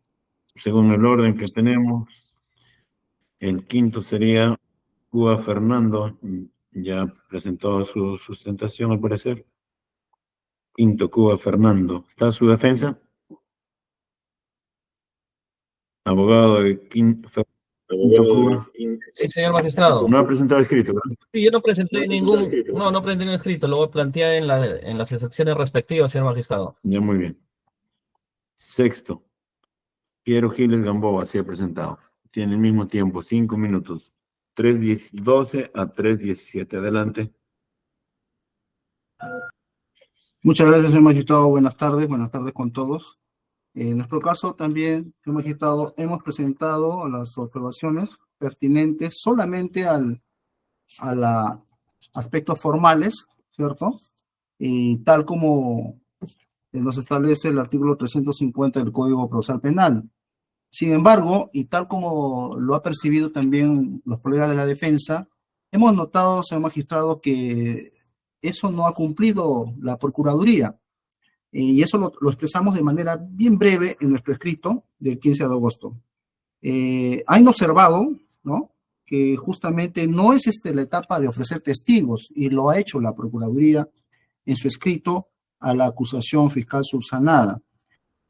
según el orden que tenemos, el quinto sería Cuba Fernando, ya presentó su sustentación al parecer. Quinto Cuba Fernando. ¿Está su defensa? Abogado de Quinto Cuba.
Sí, señor magistrado.
No ha presentado escrito, ¿verdad?
Sí, yo no presenté no presenté ningún escrito, lo voy a plantear en las secciones respectivas, señor magistrado.
Ya, muy bien. Sexto, Piero Giles Gamboa se ha presentado. Tiene el mismo tiempo, 5 minutos. 3:12 a 3:17. Adelante.
Muchas gracias, señor magistrado. Buenas tardes con todos. En nuestro caso también, señor magistrado, hemos presentado las observaciones pertinentes solamente a aspectos formales, ¿cierto? Y tal como nos establece el artículo 350 del Código Procesal Penal. Sin embargo, y tal como lo ha percibido también los colegas de la defensa, hemos notado, señor magistrado, que eso no ha cumplido la Procuraduría. Y eso lo expresamos de manera bien breve en nuestro escrito del 15 de agosto. Han observado, ¿no?, que justamente no es la etapa de ofrecer testigos, y lo ha hecho la Procuraduría en su escrito a la acusación fiscal subsanada.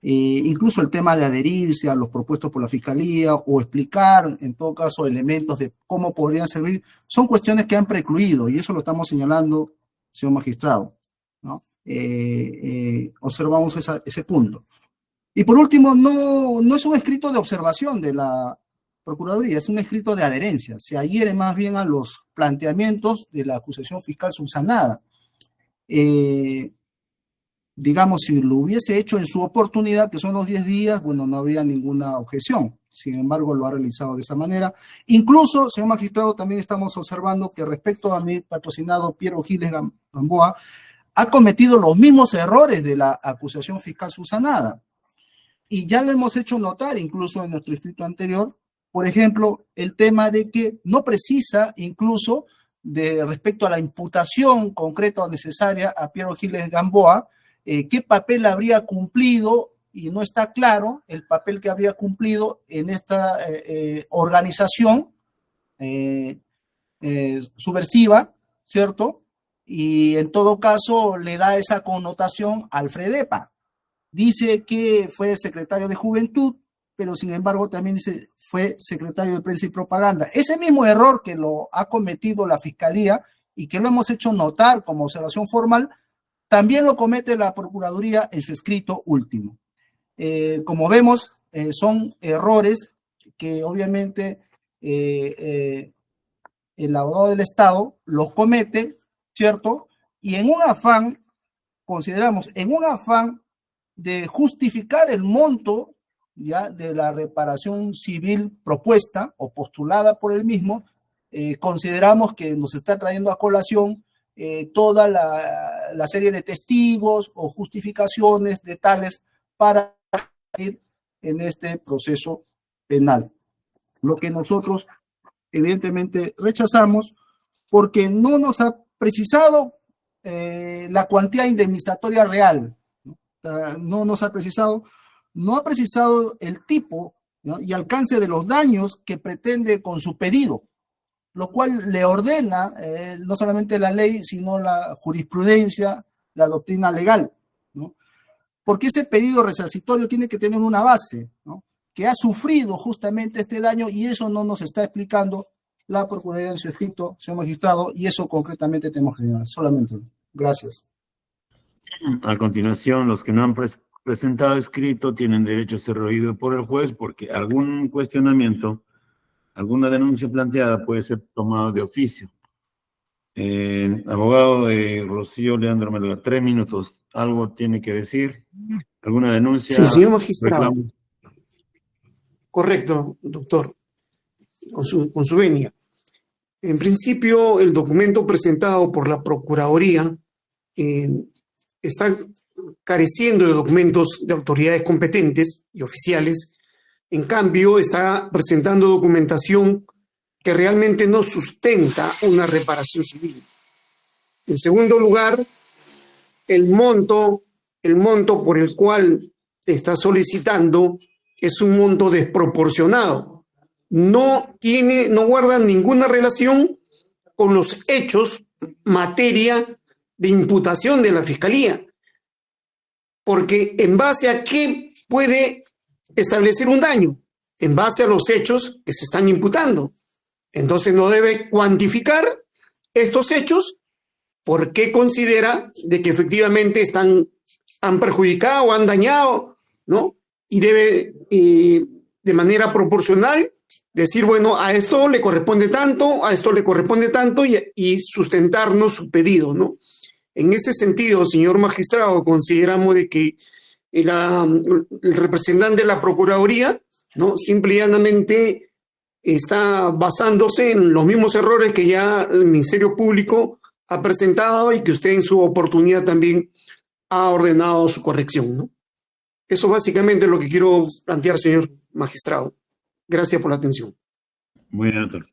Incluso el tema de adherirse a los propuestos por la Fiscalía o explicar, en todo caso, elementos de cómo podrían servir, son cuestiones que han precluido, y eso lo estamos señalando, señor magistrado, ¿no? Observamos ese punto. Y por último, no es un escrito de observación de la Procuraduría, es un escrito de adherencia. Se adhiere más bien a los planteamientos de la acusación fiscal subsanada. Digamos, si lo hubiese hecho en su oportunidad, que son los 10 días, bueno, no habría ninguna objeción. Sin embargo, lo ha realizado de esa manera. Incluso, señor magistrado, también estamos observando que respecto a mi patrocinado Piero Giles Gamboa, ha cometido los mismos errores de la acusación fiscal subsanada. Y ya lo hemos hecho notar, incluso en nuestro escrito anterior, por ejemplo, el tema de que no precisa, incluso, respecto a la imputación concreta o necesaria a Piero Giles Gamboa, qué papel habría cumplido, y no está claro el papel que habría cumplido en esta organización subversiva, ¿cierto? Y en todo caso le da esa connotación al FREDEPA. Dice que fue secretario de Juventud, pero sin embargo también dice fue secretario de Prensa y Propaganda. Ese mismo error que lo ha cometido la Fiscalía y que lo hemos hecho notar como observación formal, también lo comete la Procuraduría en su escrito último. Como vemos, son errores que obviamente el abogado del Estado los comete, ¿cierto? Y en un afán, consideramos, en un afán de justificar el monto, ya, de la reparación civil propuesta o postulada por él mismo, consideramos que nos está trayendo a colación toda la serie de testigos o justificaciones de tales para ir en este proceso penal. Lo que nosotros evidentemente rechazamos porque no nos ha precisado la cuantía indemnizatoria real, ¿no? No nos ha precisado, no ha precisado el tipo, ¿no?, y alcance de los daños que pretende con su pedido, lo cual le ordena no solamente la ley, sino la jurisprudencia, la doctrina legal, ¿no? Porque ese pedido resarcitorio tiene que tener una base, ¿no?, que ha sufrido justamente este daño, y eso no nos está explicando la Procuraduría en su escrito, señor magistrado, y eso concretamente tenemos que señalar. Solamente. Gracias.
A continuación, los que no han presentado escrito tienen derecho a ser oídos por el juez porque algún cuestionamiento, alguna denuncia planteada puede ser tomado de oficio. Abogado de Rocío Leandro Melgar, 3 minutos. ¿Algo tiene que decir? ¿Alguna denuncia?
Sí, señor magistrado.
Reclamo.
Correcto, doctor, con su venia. En principio, el documento presentado por la Procuraduría está careciendo de documentos de autoridades competentes y oficiales. En cambio, está presentando documentación que realmente no sustenta una reparación civil. En segundo lugar, el monto por el cual está solicitando es un monto desproporcionado. No guarda ninguna relación con los hechos, materia de imputación de la Fiscalía. porque en base a qué puede establecer un daño, en base a los hechos que se están imputando. Entonces no debe cuantificar estos hechos porque considera de que efectivamente han perjudicado o han dañado, ¿no? Y debe de manera proporcional decir, bueno, a esto le corresponde tanto, a esto le corresponde tanto y sustentarnos su pedido, ¿no? En ese sentido, señor magistrado, consideramos de que el representante de la Procuraduría, ¿no? Simple y llanamente está basándose en los mismos errores que ya el Ministerio Público ha presentado y que usted en su oportunidad también ha ordenado su corrección, ¿no? Eso básicamente es lo que quiero plantear, señor magistrado. Gracias por la atención.
Bueno, doctor.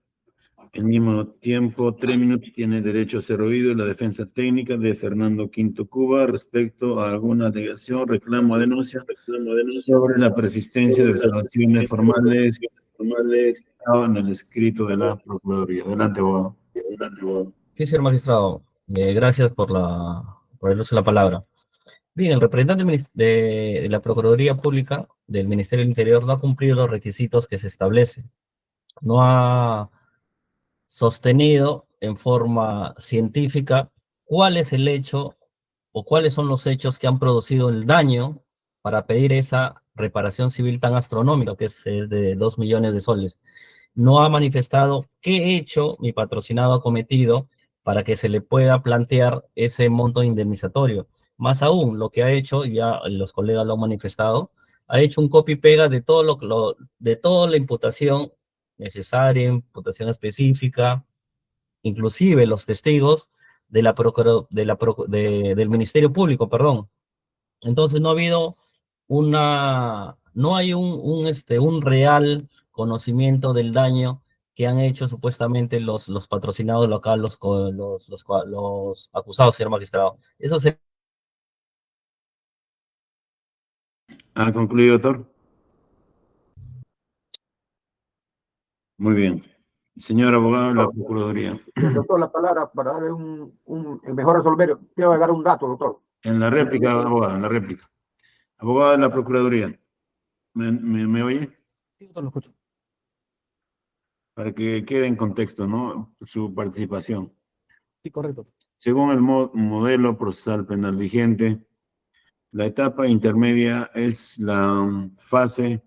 Al mismo tiempo, 3 minutos tiene derecho a ser oído la defensa técnica de Fernando Quinto Cuba respecto a alguna alegación, reclamo o denuncia sobre la persistencia de observaciones formales en el escrito de la Procuraduría. Adelante, abogado.
Sí, señor magistrado. Gracias por el uso de la palabra. Bien, el representante de la Procuraduría Pública del Ministerio del Interior no ha cumplido los requisitos que se establecen. No ha sostenido en forma científica cuál es el hecho o cuáles son los hechos que han producido el daño para pedir esa reparación civil tan astronómica, que es de 2 millones de soles. No ha manifestado qué hecho mi patrocinado ha cometido para que se le pueda plantear ese monto indemnizatorio. Más aún, lo que ha hecho, ya los colegas lo han manifestado, ha hecho un copy-pega de todo de toda la imputación necesaria, imputación específica, inclusive los testigos del Ministerio Público, perdón. Entonces no ha habido no hay un real conocimiento del daño que han hecho supuestamente los patrocinados locales, los acusados, señor magistrado. Eso se...
¿Ha concluido, doctor? Muy bien. Señor abogado de la Procuraduría.
Doctor, la palabra para darle el mejor resolver. Quiero agregar un dato, doctor.
En la réplica, abogado, en la réplica. Abogado de la Procuraduría. ¿Me oye?
Sí, doctor, lo escucho.
Para que quede en contexto, ¿no? Su participación.
Sí, correcto.
Según el modelo procesal penal vigente, la etapa intermedia es la fase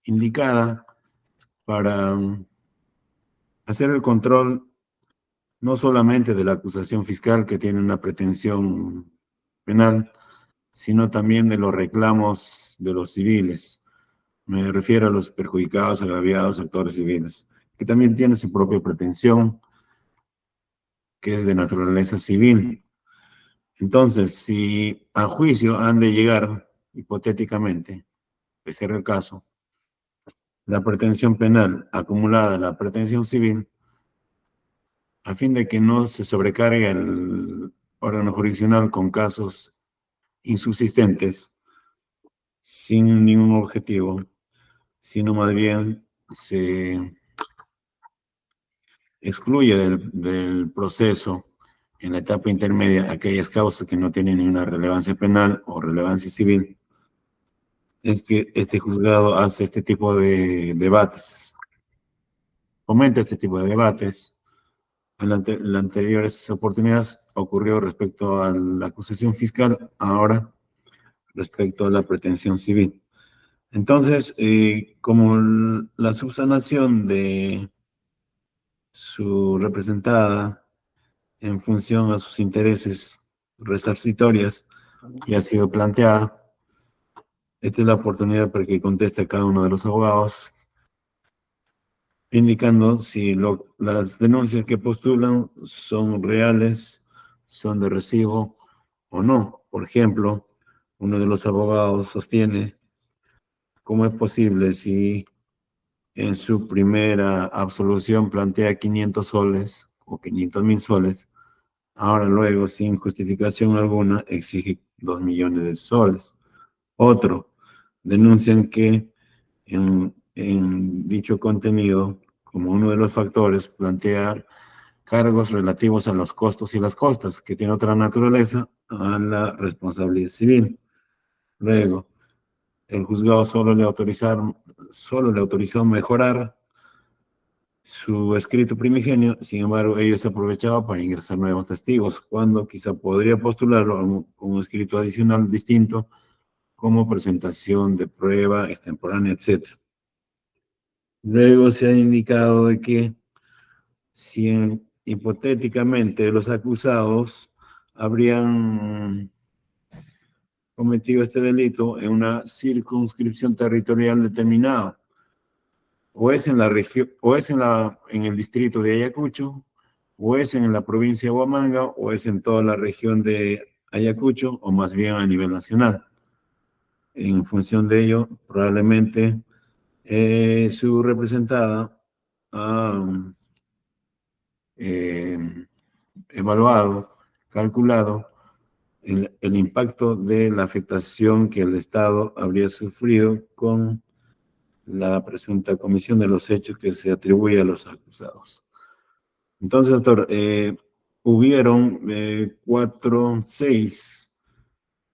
indicada para hacer el control no solamente de la acusación fiscal que tiene una pretensión penal, sino también de los reclamos de los civiles. Me refiero a los perjudicados, agraviados, actores civiles, que también tienen su propia pretensión, que es de naturaleza civil. Entonces, si a juicio han de llegar, hipotéticamente, de ser el caso, la pretensión penal acumulada a la pretensión civil, a fin de que no se sobrecargue el órgano jurisdiccional con casos insubsistentes, sin ningún objetivo, sino más bien se excluye del proceso en la etapa intermedia aquellas causas que no tienen ninguna relevancia penal o relevancia civil, es que este juzgado hace este tipo de debates, fomenta este tipo de debates. En las anteriores oportunidades ocurrió respecto a la acusación fiscal, ahora respecto a la pretensión civil. Entonces, como la subsanación de su representada en función a sus intereses resarcitorios ya ha sido planteada, esta es la oportunidad para que conteste a cada uno de los abogados, indicando si las denuncias que postulan son reales, son de recibo o no. Por ejemplo, uno de los abogados sostiene cómo es posible si en su primera absolución plantea 500 soles o 500.000 soles, ahora luego, sin justificación alguna, exige 2 millones de soles. Otro, denuncian que en dicho contenido, como uno de los factores, plantea cargos relativos a los costos y las costas, que tiene otra naturaleza, a la responsabilidad civil. Luego, el juzgado solo le autorizó mejorar su escrito primigenio, sin embargo, ellos se aprovechaban para ingresar nuevos testigos, cuando quizá podría postularlo con un escrito adicional distinto, como presentación de prueba extemporánea, etc. Luego se ha indicado de que si hipotéticamente los acusados habrían cometido este delito en una circunscripción territorial determinada, o es en la región, o es en el distrito de Ayacucho, o es en la provincia de Huamanga, o es en toda la región de Ayacucho, o más bien a nivel nacional. En función de ello, probablemente su representada ha evaluado, calculado el impacto de la afectación que el Estado habría sufrido con la presunta comisión de los hechos que se atribuye a los acusados. Entonces, doctor, hubieron 6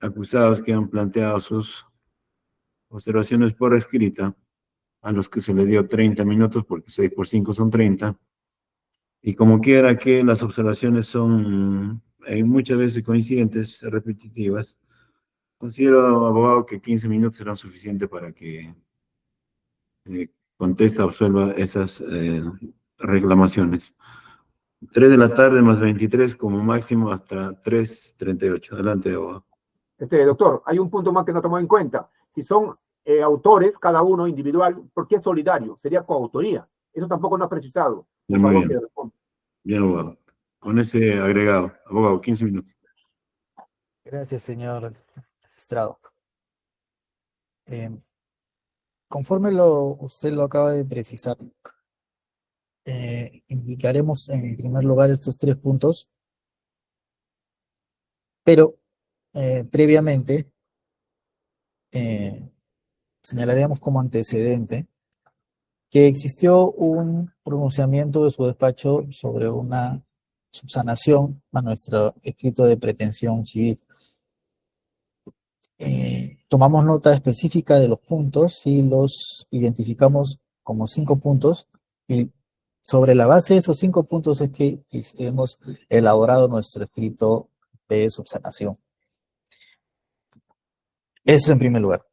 acusados que han planteado sus observaciones por escrita, a los que se le dio 30 minutos, porque 6 por 5 son 30, y como quiera que las observaciones son muchas veces coincidentes, repetitivas, considero, abogado, que 15 minutos serán suficientes para que conteste o absuelva esas reclamaciones. 3 de la tarde más 23 como máximo hasta 3:38. Adelante, abogado.
Doctor, hay un punto más que no tomó en cuenta. Si son autores, cada uno individual, ¿por qué solidario? Sería coautoría. Eso tampoco no ha precisado. Por
Muy
favor,
bien.
que responda.
Bien, abogado. Con ese agregado. Abogado, 15 minutos.
Gracias, señor magistrado. Conforme usted lo acaba de precisar, indicaremos en primer lugar estos 3 puntos, pero previamente señalaríamos como antecedente que existió un pronunciamiento de su despacho sobre una subsanación a nuestro escrito de pretensión civil. Tomamos nota específica de los puntos y los identificamos como 5 puntos, y sobre la base de esos 5 puntos es que hemos elaborado nuestro escrito de subsanación. Eso en primer lugar.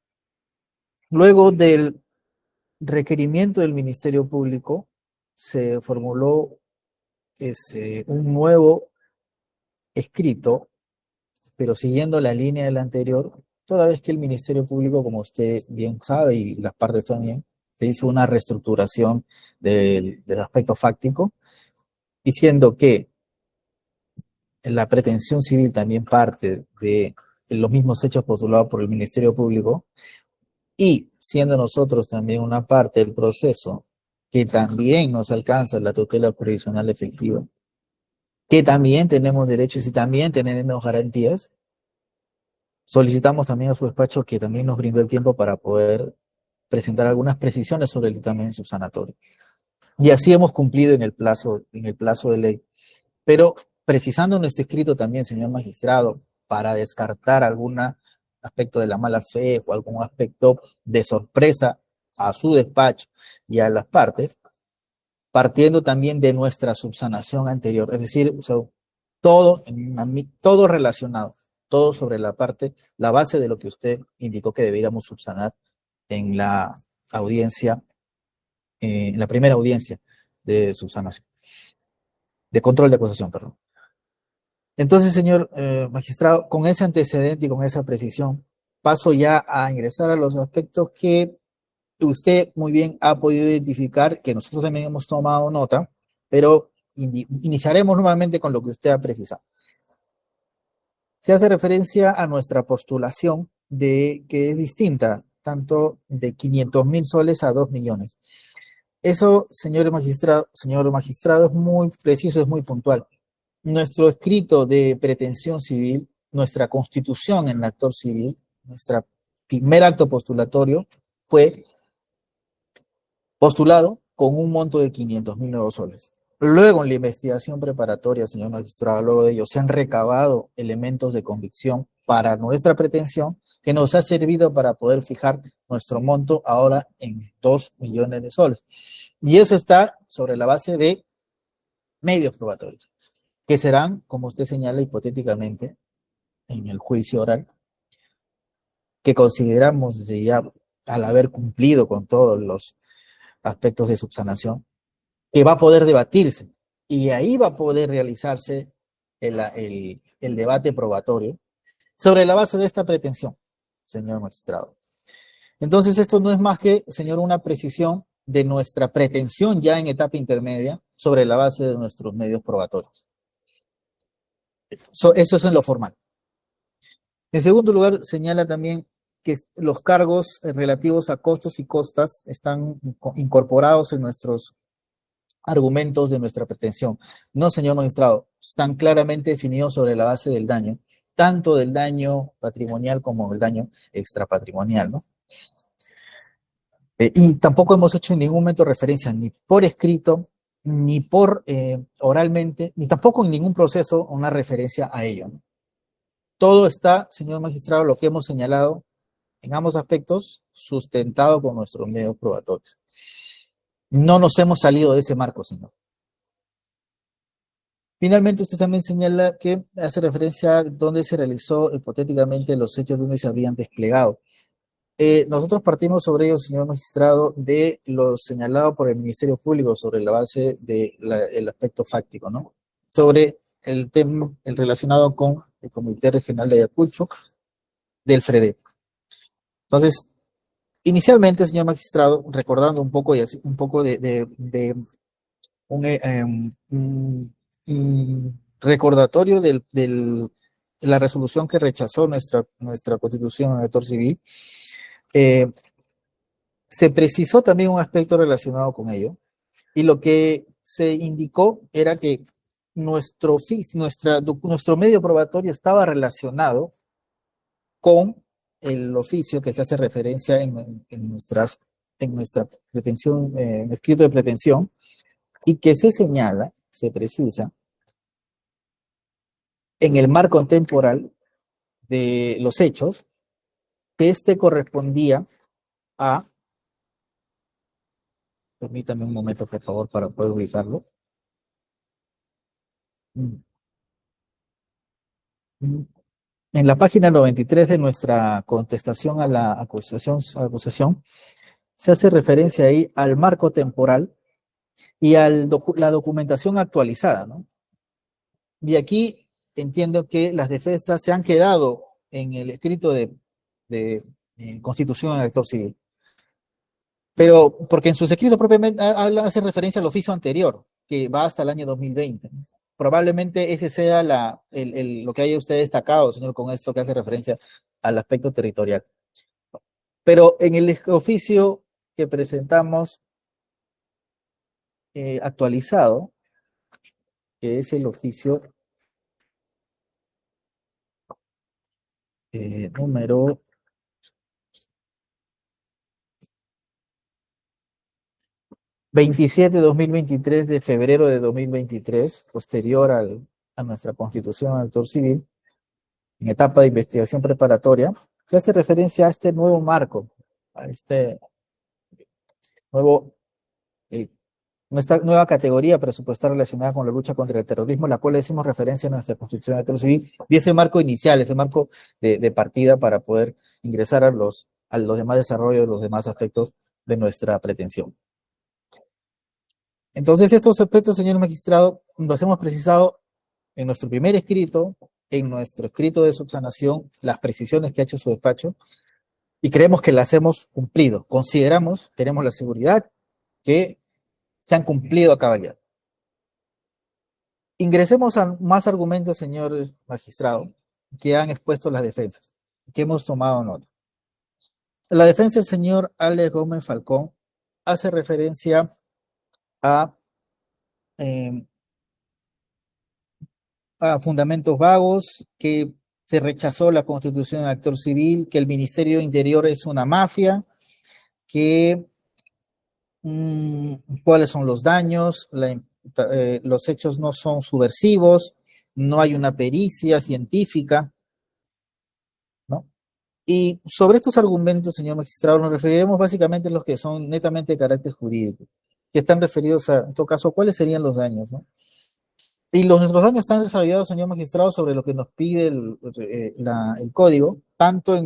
Luego del requerimiento del Ministerio Público, se formuló un nuevo escrito, pero siguiendo la línea del anterior, toda vez que el Ministerio Público, como usted bien sabe, y las partes también, se hizo una reestructuración del aspecto fáctico, diciendo que la pretensión civil también parte de los mismos hechos postulados por el Ministerio Público, y siendo nosotros también una parte del proceso que también nos alcanza la tutela jurisdiccional efectiva, que también tenemos derechos y también tenemos garantías, solicitamos también a su despacho que también nos brindó el tiempo para poder presentar algunas precisiones sobre el dictamen subsanatorio. Y así hemos cumplido en el plazo de ley. Pero precisando nuestro escrito también, señor magistrado, para descartar algún aspecto de la mala fe o algún aspecto de sorpresa a su despacho y a las partes, partiendo también de nuestra subsanación anterior, es decir, o sea, todo relacionado, todo sobre la base de lo que usted indicó que deberíamos subsanar en la audiencia, en la primera audiencia de subsanación, de control de acusación, perdón. Entonces, señor magistrado, con ese antecedente y con esa precisión, paso ya a ingresar a los aspectos que usted muy bien ha podido identificar, que nosotros también hemos tomado nota, pero iniciaremos nuevamente con lo que usted ha precisado. Se hace referencia a nuestra postulación que es distinta, tanto de 500.000 soles a 2 millones. Eso, señor magistrado, es muy preciso, es muy puntual. Nuestro escrito de pretensión civil, nuestra constitución en el actor civil, nuestro primer acto postulatorio fue postulado con un monto de 500.000 nuevos soles. Luego, en la investigación preparatoria, señor magistrado, luego de ello, se han recabado elementos de convicción para nuestra pretensión que nos ha servido para poder fijar nuestro monto ahora en 2 millones de soles. Y eso está sobre la base de medios probatorios, que serán, como usted señala hipotéticamente, en el juicio oral, que consideramos desde ya, al haber cumplido con todos los aspectos de subsanación, que va a poder debatirse, y ahí va a poder realizarse el debate probatorio sobre la base de esta pretensión, señor magistrado. Entonces, esto no es más que, señor, una precisión de nuestra pretensión ya en etapa intermedia sobre la base de nuestros medios probatorios. Eso es en lo formal. En segundo lugar, señala también que los cargos relativos a costos y costas están incorporados en nuestros argumentos de nuestra pretensión. No, señor magistrado, están claramente definidos sobre la base del daño, tanto del daño patrimonial como del daño extrapatrimonial, ¿no? Y tampoco hemos hecho en ningún momento referencia, ni por escrito, ni por oralmente, ni tampoco en ningún proceso, una referencia a ello, ¿no? Todo está, señor magistrado, lo que hemos señalado en ambos aspectos, sustentado con nuestros medios probatorios. No nos hemos salido de ese marco, señor. Finalmente, usted también señala que hace referencia a dónde se realizó hipotéticamente los hechos donde se habían desplegado. Nosotros partimos sobre ello, señor magistrado, de lo señalado por el Ministerio Público sobre la base del aspecto fáctico, ¿no? Sobre el tema el relacionado con el Comité Regional de Ayacucho del FREDEP. Entonces, inicialmente, señor magistrado, recordando un poco de un recordatorio de la resolución que rechazó nuestra Constitución en el actor civil, se precisó también un aspecto relacionado con ello, y lo que se indicó era que nuestro medio probatorio estaba relacionado con el oficio que se hace referencia en nuestra pretensión, escrito de pretensión, y que se señala, se precisa, en el marco temporal de los hechos, que este correspondía a, permítame un momento, por favor, para poder ubicarlo. En la página 93 de nuestra contestación a la acusación, se hace referencia ahí al marco temporal y a la documentación actualizada, ¿no? Y aquí entiendo que las defensas se han quedado en el escrito de Constitución del actor civil. Pero, porque en sus escritos propiamente hace referencia al oficio anterior, que va hasta el año 2020. Probablemente ese sea lo que haya usted destacado, señor, con esto que hace referencia al aspecto territorial. Pero en el oficio que presentamos actualizado, que es el oficio número 27/2023 de febrero de 2023, posterior a nuestra Constitución del actor civil, en etapa de investigación preparatoria, se hace referencia a este nuevo marco, a este nuestra nueva categoría presupuestal relacionada con la lucha contra el terrorismo, la cual le decimos referencia en nuestra Constitución del actor civil, y ese marco inicial, ese marco de partida para poder ingresar a los demás desarrollos, los demás aspectos de nuestra pretensión. Entonces, estos aspectos, señor magistrado, los hemos precisado en nuestro primer escrito, en nuestro escrito de subsanación, las precisiones que ha hecho su despacho, y creemos que las hemos cumplido. Consideramos, tenemos la seguridad que se han cumplido a cabalidad. Ingresemos a más argumentos, señor magistrado, que han expuesto las defensas, que hemos tomado nota. La defensa del señor Alex Gómez Falcón hace referencia a fundamentos vagos, que se rechazó la Constitución del actor civil, que el Ministerio de Interior es una mafia, que cuáles son los daños, los hechos no son subversivos, no hay una pericia científica, ¿no? Y sobre estos argumentos, señor magistrado, nos referiremos básicamente a los que son netamente de carácter jurídico, que están referidos a, en todo caso, cuáles serían los daños, ¿no? Y nuestros daños están desarrollados, señor magistrado, sobre lo que nos pide el código, tanto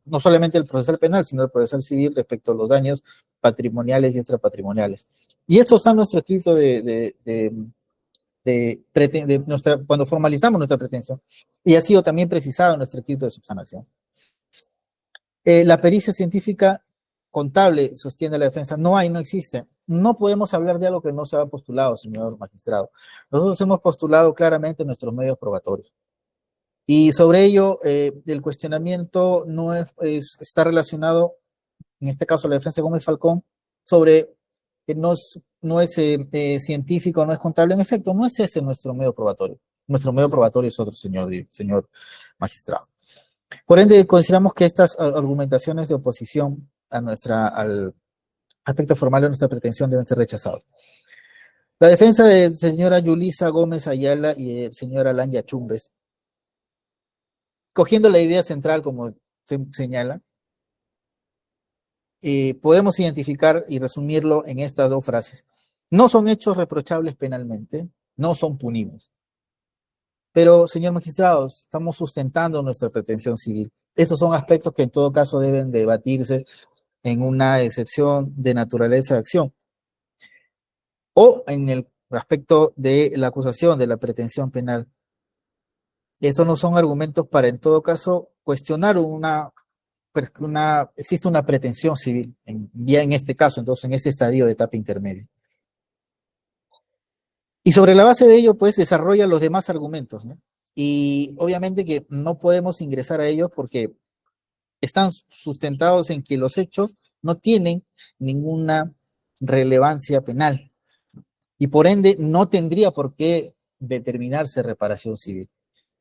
no solamente el procesal penal, sino el procesal civil respecto a los daños patrimoniales y extrapatrimoniales. Y esto está en nuestro escrito cuando formalizamos nuestra pretensión, y ha sido también precisado en nuestro escrito de subsanación. La pericia científica contable, sostiene la defensa, no existe. No podemos hablar de algo que no se ha postulado, señor magistrado. Nosotros hemos postulado claramente nuestros medios probatorios. Y sobre ello, el cuestionamiento no está relacionado, en este caso la defensa de Gómez Falcón, sobre que no es científico, no es contable. En efecto, no es ese nuestro medio probatorio. Nuestro medio probatorio es otro, señor magistrado. Por ende, consideramos que estas argumentaciones de oposición al aspecto formal de nuestra pretensión deben ser rechazadas. La defensa de señora Yulisa Gómez Ayala y el señor Alan Yachumbes, cogiendo la idea central, como se señala, podemos identificar y resumirlo en estas dos frases. No son hechos reprochables penalmente, no son punibles. Pero, señor magistrado, estamos sustentando nuestra pretensión civil. Estos son aspectos que en todo caso deben debatirse en una excepción de naturaleza de acción. O en el aspecto de la acusación de la pretensión penal. Estos no son argumentos para, en todo caso, cuestionar existe una pretensión civil, ya en este caso, entonces, en ese estadio de etapa intermedia. Y sobre la base de ello, pues, desarrolla los demás argumentos, ¿no? Y obviamente que no podemos ingresar a ellos porque están sustentados en que los hechos no tienen ninguna relevancia penal y por ende no tendría por qué determinarse reparación civil.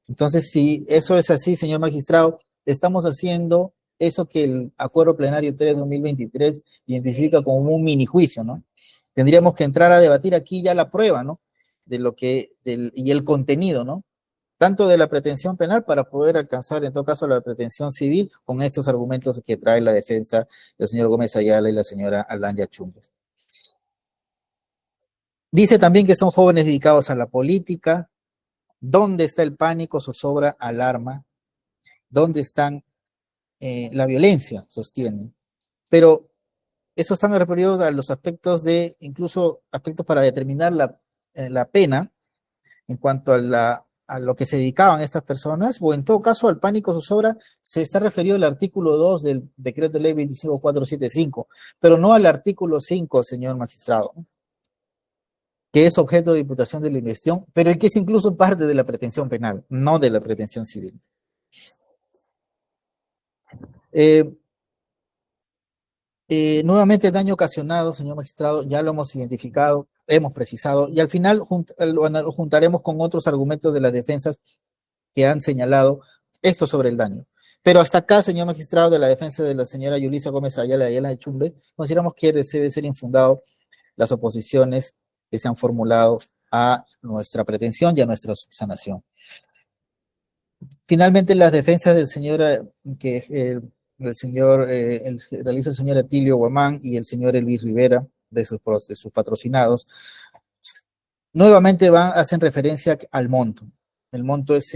Entonces, si eso es así, señor magistrado, estamos haciendo eso que el Acuerdo Plenario 3/2023 identifica como un minijuicio, ¿no? Tendríamos que entrar a debatir aquí ya la prueba, ¿no? Y el contenido, ¿no? Tanto de la pretensión penal para poder alcanzar, en todo caso, la pretensión civil con estos argumentos que trae la defensa del señor Gómez Ayala y la señora Alan Yachumbes. Dice también que son jóvenes dedicados a la política. ¿Dónde está el pánico, zozobra, alarma? ¿Dónde están la violencia? Sostienen. Pero eso están referidos a los aspectos incluso aspectos para determinar la pena en cuanto a lo que se dedicaban estas personas, o en todo caso al pánico zozobra se está referido al artículo 2 del decreto de ley 25475, pero no al artículo 5, señor magistrado, que es objeto de imputación de la investigación, pero que es incluso parte de la pretensión penal, no de la pretensión civil. Nuevamente el daño ocasionado, señor magistrado, ya lo hemos identificado, hemos precisado, y al final lo juntaremos con otros argumentos de las defensas que han señalado esto sobre el daño. Pero hasta acá, señor magistrado, de la defensa de la señora Yulisa Gómez Ayala y Ayala de Chumbes, consideramos que debe ser infundado las oposiciones que se han formulado a nuestra pretensión y a nuestra subsanación. Finalmente, las defensas del señor realiza el señor Atilio Guamán y el señor Elvis Rivera, de sus patrocinados, nuevamente hacen referencia al monto. El monto es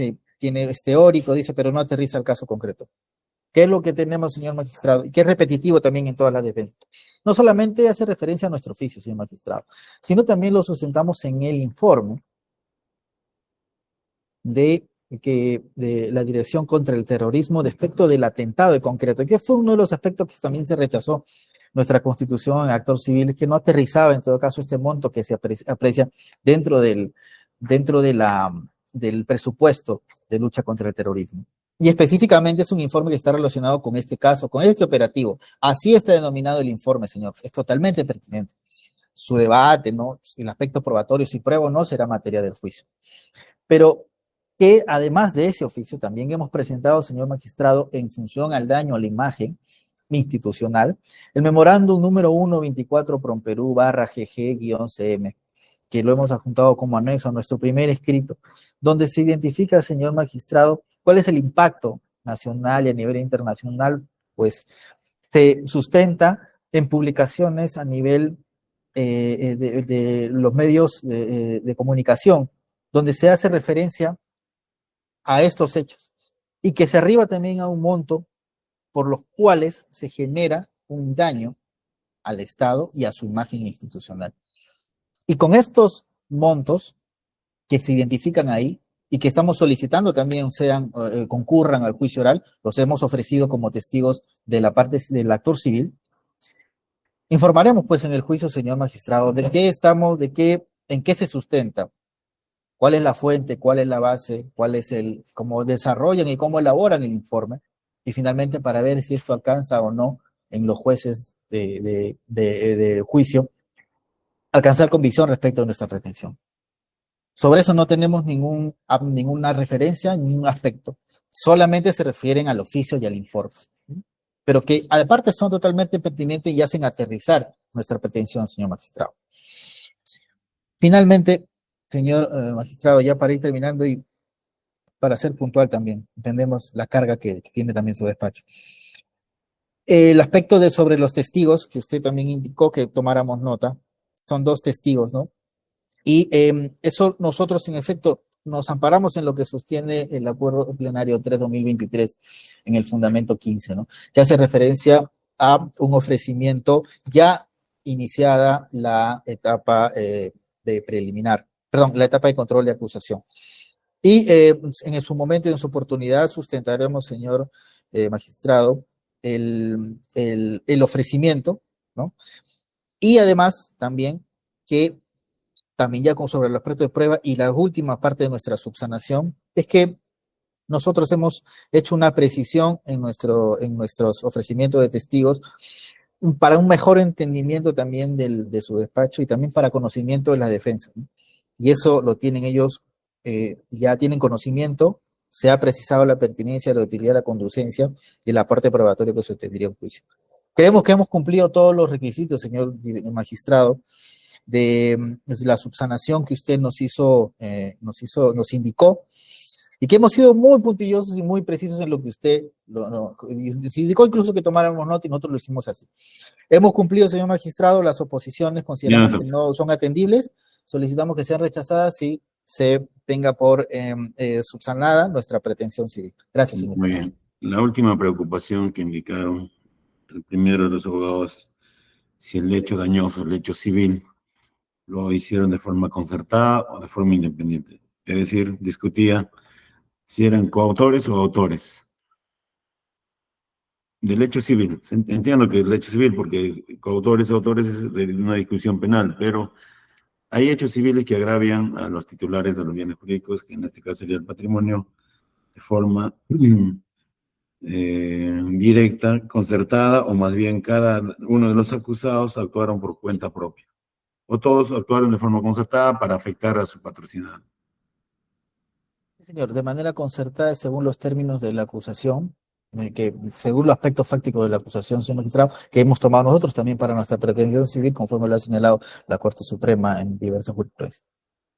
teórico, dice, pero no aterriza al caso concreto. ¿Qué es lo que tenemos, señor magistrado? Y que es repetitivo también en todas las defensas. No solamente hace referencia a nuestro oficio, señor magistrado, sino también lo sustentamos en el informe de la Dirección contra el Terrorismo respecto del atentado en concreto, que fue uno de los aspectos que también se rechazó nuestra Constitución en actos civiles, que no aterrizaba en todo caso este monto que se aprecia dentro del presupuesto de lucha contra el terrorismo. Y específicamente es un informe que está relacionado con este caso, con este operativo. Así está denominado el informe, señor. Es totalmente pertinente. Su debate, ¿no? El aspecto probatorio, si prueba o no, será materia del juicio. Pero que además de ese oficio también hemos presentado, señor magistrado, en función al daño a la imagen institucional, el memorándum número 124 PROMPERÚ /GG-CM, que lo hemos adjuntado como anexo a nuestro primer escrito, donde se identifica, señor magistrado, cuál es el impacto nacional y a nivel internacional, pues se sustenta en publicaciones a nivel de los medios de comunicación, donde se hace referencia a estos hechos y que se arriba también a un monto por los cuales se genera un daño al Estado y a su imagen institucional. Y con estos montos que se identifican ahí y que estamos solicitando también concurran al juicio oral, los hemos ofrecido como testigos de la parte del actor civil. Informaremos pues en el juicio, señor magistrado, de qué estamos, en qué se sustenta, cuál es la fuente, cuál es la base, cómo desarrollan y cómo elaboran el informe, y finalmente para ver si esto alcanza o no en los jueces de juicio, alcanzar convicción respecto a nuestra pretensión. Sobre eso no tenemos ninguna referencia, ningún aspecto, solamente se refieren al oficio y al informe, pero que aparte son totalmente pertinentes y hacen aterrizar nuestra pretensión, señor magistrado. Finalmente, señor magistrado, ya para ir terminando y para ser puntual también, entendemos la carga que tiene también su despacho. El aspecto sobre los testigos, que usted también indicó que tomáramos nota, son 2 testigos, ¿no? Y eso nosotros, en efecto, nos amparamos en lo que sostiene el acuerdo plenario 3/2023 en el fundamento 15, ¿no? Que hace referencia a un ofrecimiento ya iniciada la etapa de preliminar, perdón, la etapa de control de acusación. Y en su momento y en su oportunidad sustentaremos, señor magistrado, el ofrecimiento, ¿no? Y además también que también ya sobre los aspectos de prueba y la última parte de nuestra subsanación es que nosotros hemos hecho una precisión en nuestros ofrecimientos de testigos para un mejor entendimiento también de su despacho y también para conocimiento de la defensa, ¿no? Y eso lo tienen ellos, ya tienen conocimiento, se ha precisado la pertinencia, la utilidad, la conducencia y la parte probatoria que se tendría un juicio. Creemos que hemos cumplido todos los requisitos, señor magistrado, de la subsanación que usted nos indicó, y que hemos sido muy puntillosos y muy precisos en lo que usted nos indicó, incluso que tomáramos nota y nosotros lo hicimos así. Hemos cumplido, señor magistrado, las oposiciones consideramos que no son atendibles, solicitamos que sean rechazadas y se tenga por subsanada nuestra pretensión civil. Gracias, señor.
Muy bien. La última preocupación que indicaron el primero de los abogados, si el hecho dañoso, el hecho civil, lo hicieron de forma concertada o de forma independiente. Es decir, discutía si eran coautores o autores del hecho civil. Entiendo que el hecho civil, porque coautores o autores es una discusión penal, pero hay hechos civiles que agravian a los titulares de los bienes jurídicos, que en este caso sería el patrimonio, de forma directa, concertada, o más bien cada uno de los acusados actuaron por cuenta propia. O todos actuaron de forma concertada para afectar a su patrocinado.
Sí, señor, de manera concertada según los términos de la acusación, que según los aspectos fácticos de la acusación, señor magistrado, que hemos tomado nosotros también para nuestra pretensión civil, conforme lo ha señalado la Corte Suprema en diversas jurisprudencias.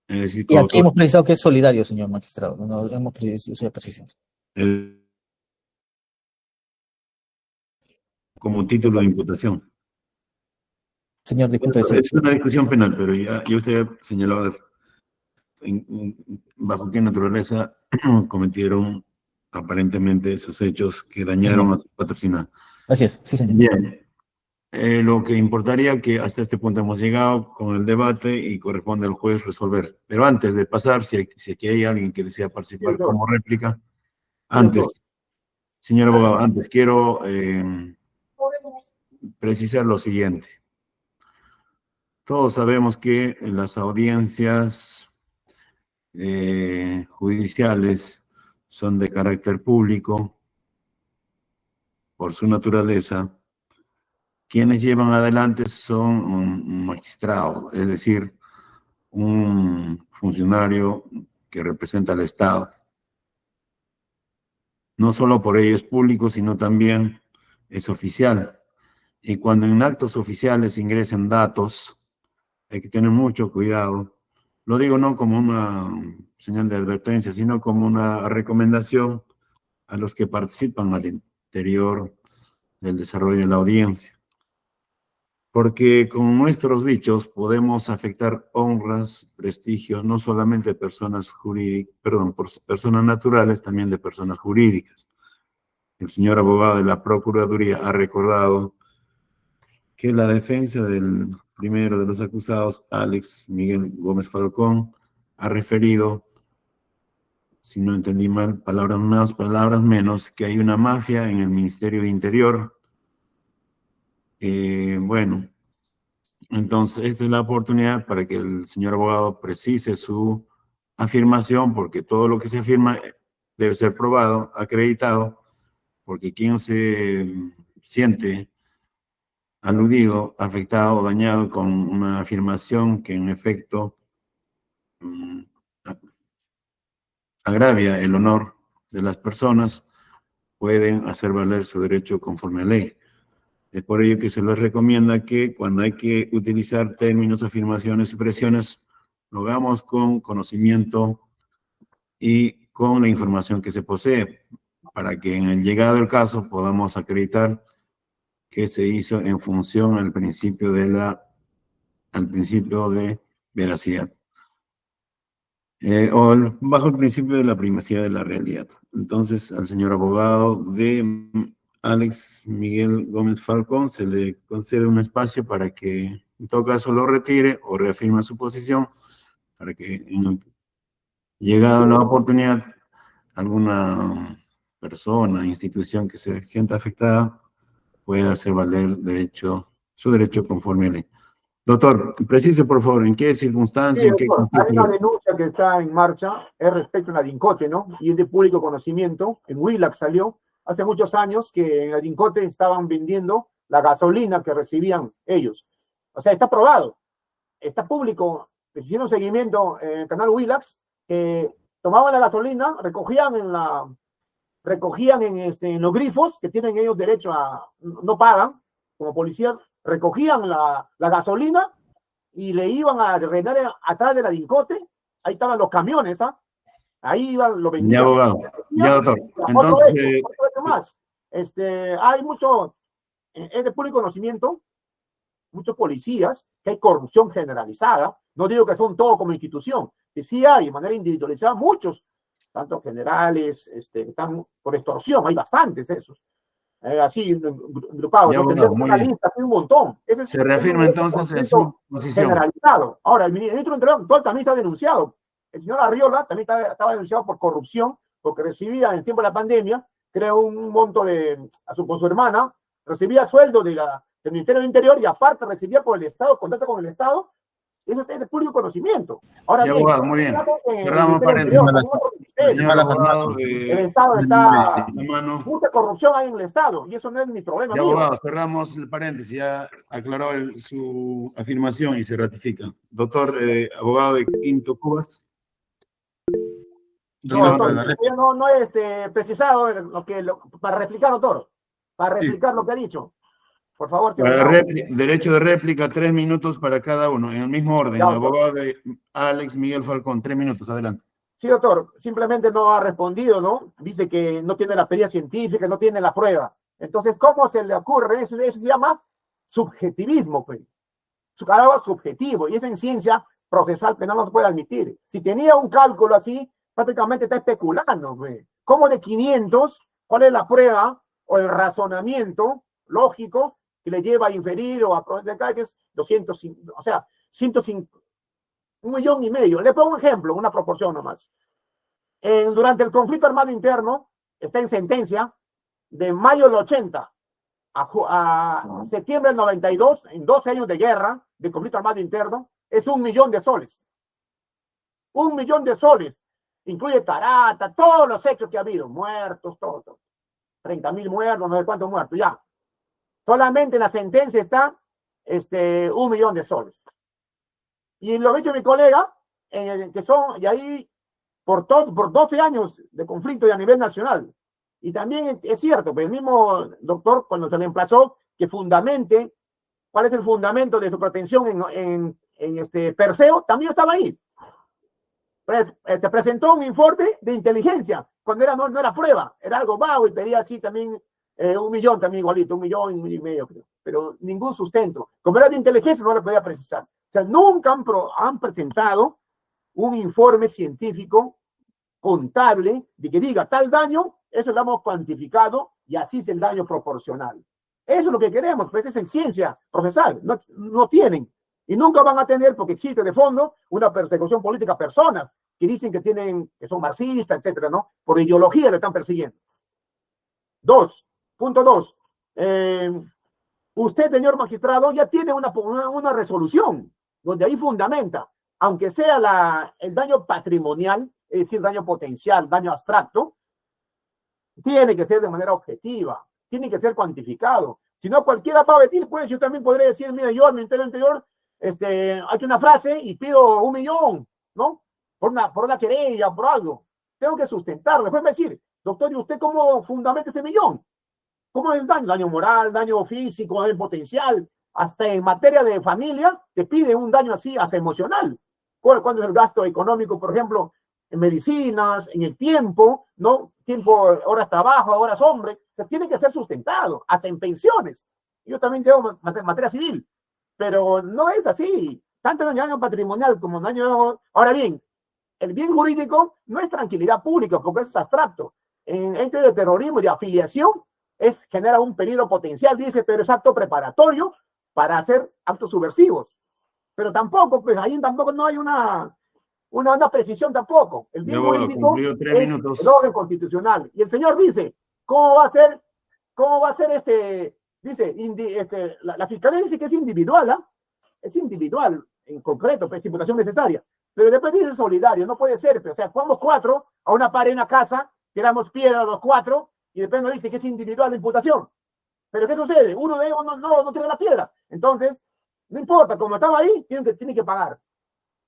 Es decir,
Y aquí hemos precisado que es solidario, señor magistrado, no hemos precisado precisión.
Como título de imputación.
Señor, disculpe.
Es una discusión penal, pero ya usted señaló bajo qué naturaleza cometieron aparentemente esos hechos que dañaron a su patrocinado.
Así es, sí, señor.
Bien. Lo que importaría que hasta este punto hemos llegado con el debate y corresponde al juez resolver. Pero antes de pasar, si aquí hay alguien que desea participar como réplica, antes, señor abogado, antes quiero precisar lo siguiente. Todos sabemos que las audiencias judiciales son de carácter público por su naturaleza. Quienes llevan adelante son un magistrado, es decir, un funcionario que representa al Estado. No solo por ello es público, sino también es oficial. Y cuando en actos oficiales ingresen datos, hay que tener mucho cuidado Lo digo no como una señal de advertencia, sino como una recomendación a los que participan al interior del desarrollo de la audiencia. Porque con nuestros dichos podemos afectar honras, prestigios, no solamente de personas jurídicas, perdón, por personas naturales, también de personas jurídicas. El señor abogado de la Procuraduría ha recordado que la defensa del primero de los acusados, Alex Miguel Gómez Falcón, ha referido, si no entendí mal, palabras más, palabras menos, que hay una mafia en el Ministerio de Interior. Bueno, entonces esta es la oportunidad para que el señor abogado precise su afirmación, porque todo lo que se afirma debe ser probado, acreditado, porque quien se siente aludido, afectado o dañado con una afirmación que en efecto agravia el honor de las personas, pueden hacer valer su derecho conforme a ley. Es por ello que se les recomienda que cuando hay que utilizar términos, afirmaciones, expresiones, lo hagamos con conocimiento y con la información que se posee, para que en el llegado del caso podamos acreditar que se hizo en función al principio de veracidad. Bajo el principio de la primacía de la realidad. Entonces, al señor abogado de Alex Miguel Gómez Falcón se le concede un espacio para que en todo caso lo retire o reafirme su posición, para que llegado la oportunidad, alguna persona, institución que se sienta afectada pueda hacer valer su derecho conforme a ley. Doctor, precise por favor, ¿en qué circunstancia?
Sí,
en qué
hay una denuncia que está en marcha, es respecto a una DINCOTE, ¿no? Y es de público conocimiento, en Willax salió, hace muchos años que en la DINCOTE estaban vendiendo la gasolina que recibían ellos. O sea, está probado, está público, les hicieron seguimiento en el canal Willax, que tomaban la gasolina, recogían en los grifos, que tienen ellos derecho a, no pagan, como policías, recogían la gasolina y le iban a drenar atrás de la DINCOTE, ahí estaban los camiones, ¿ah? Ahí iban, lo vendían.
Ya, abogado, ya, doctor. Entonces,
más. Hay mucho, es de público conocimiento, muchos policías, que hay corrupción generalizada, no digo que son todos como institución, que sí hay de manera individualizada muchos, tanto generales, están por extorsión, hay bastantes esos. Así, agrupados, una lista, hay un montón.
Se reafirma entonces en su posición.
Generalizado. Ahora, el ministro del Interior también está denunciado. El señor Arriola también estaba denunciado por corrupción, porque recibía en el tiempo de la pandemia, creo un monto con su hermana, recibía sueldo del Ministerio del Interior y aparte recibía por el Estado, contrato con el Estado. Eso es de público conocimiento. Ahora bien,
abogado, muy bien. Cerramos paréntesis.
El Estado está... Mucha corrupción hay en el Estado y eso no es mi problema.
Abogado, cerramos el paréntesis. Ya aclaró su afirmación y se ratifica. Doctor, abogado de Quinto Cubas.
No es precisado para replicar, doctor. Para replicar lo que ha dicho. Por favor.
Derecho de réplica, 3 minutos para cada uno, en el mismo orden.
Ya,
el abogado de Alex Miguel Falcón, 3 minutos, adelante.
Sí, doctor, simplemente no ha respondido, ¿no? Dice que no tiene la pericia científica, no tiene la prueba. Entonces, ¿cómo se le ocurre? Eso se llama subjetivismo, pues. Su carácter subjetivo, y eso en ciencia procesal penal no se puede admitir. Si tenía un cálculo así, prácticamente está especulando, pues. ¿Cómo de 500? ¿Cuál es la prueba o el razonamiento lógico que le lleva a inferir o a probar que es 205, o sea, 105, 1,5 millones? Le pongo un ejemplo, una proporción nomás. Durante el conflicto armado interno, está en sentencia, de mayo del 80 a septiembre del 92, en 12 años de guerra, de conflicto armado interno, es 1 millón de soles. 1 millón de soles. Incluye Tarata, todos los hechos que ha habido, muertos, todo. 30.000 muertos, no sé cuántos muertos, ya. Solamente en la sentencia está 1 millón de soles. Y lo ha dicho mi colega, que son, y ahí, por 12 años de conflicto y a nivel nacional. Y también es cierto, pues el mismo doctor, cuando se le emplazó, que fundamente, ¿cuál es el fundamento de su pretensión en Perseo? También estaba ahí. te presentó un informe de inteligencia, cuando no era prueba, era algo vago y pedía así también 1.000.000 también igualito, 1.500.000 creo, pero ningún sustento. Como era de inteligencia no lo podía precisar. O sea, nunca han presentado un informe científico contable de que diga tal daño, eso lo hemos cuantificado y así es el daño proporcional. Eso es lo que queremos, pues es en ciencia procesal, no tienen. Y nunca van a tener, porque existe de fondo una persecución política a personas que dicen que son marxistas, etcétera, ¿no? Por ideología le están persiguiendo. Punto 2. Usted, señor magistrado, ya tiene una resolución donde ahí fundamenta, aunque sea el daño patrimonial, es decir, daño potencial, daño abstracto, tiene que ser de manera objetiva, tiene que ser cuantificado. Si no, cualquiera va a decir, pues yo también podría decir, mira, yo al ministerio anterior he hecho una frase y pido 1.000.000, ¿no? Por una querella, por algo. Tengo que sustentarlo. Después me decir, doctor, ¿y usted cómo fundamenta ese 1.000.000? ¿Cómo es el daño? Daño moral, daño físico, daño potencial. Hasta en materia de familia te pide un daño así, hasta emocional. ¿Cuándo es el gasto económico, por ejemplo, en medicinas, en el tiempo, ¿no? Tiempo, horas trabajo, horas hombre. Se tiene que ser sustentado, hasta en pensiones. Yo también tengo materia civil, pero no es así. Tanto daño patrimonial como daño... Ahora bien, el bien jurídico no es tranquilidad pública, porque es abstracto. En ente de terrorismo y de afiliación, genera un peligro potencial, dice, pero es acto preparatorio para hacer actos subversivos. Pero tampoco, pues ahí tampoco no hay una precisión tampoco. El bien jurídico es el orden constitucional. Y el señor dice, ¿cómo va a ser la fiscalía dice que es individual, ¿ah? Es individual, en concreto, pues imputación necesaria. Pero después dice solidario, no puede ser, o sea, jugamos 4 a una pared en una casa, tiramos piedra los 4, y después nos dice que es individual la imputación. Pero ¿qué sucede? Uno de ellos no tira la piedra. Entonces, no importa, como estaba ahí, tiene que pagar.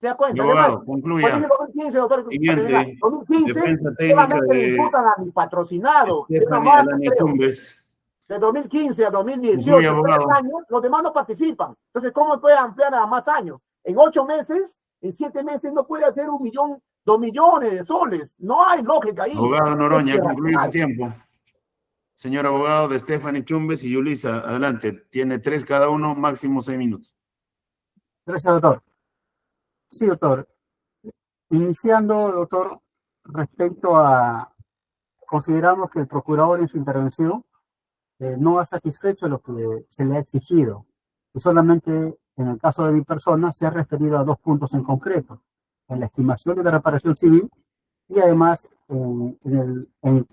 ¿Se da cuenta?
Abogado, concluya.
2015, doctor,
Siguiente,
2015,
defensa técnica
le imputan a mi patrocinado. De 2015 a 2018, 3 años, los demás no participan. Entonces, ¿cómo puede ampliar a más años? En 8 meses, en 7 meses no puede hacer 1.000.000, 2 millones de soles. No hay lógica ahí.
Abogado Noroña, concluye su tiempo. Señor abogado de Stephanie Chumbes y Yulisa, adelante. Tiene 3 cada uno, máximo 6 minutos.
Gracias, doctor. Sí, doctor. Iniciando, doctor, respecto a... Consideramos que el procurador en su intervención no ha satisfecho lo que se le ha exigido. Y solamente en el caso de mi persona se ha referido a 2 puntos en concreto. En la estimación de la reparación civil y además en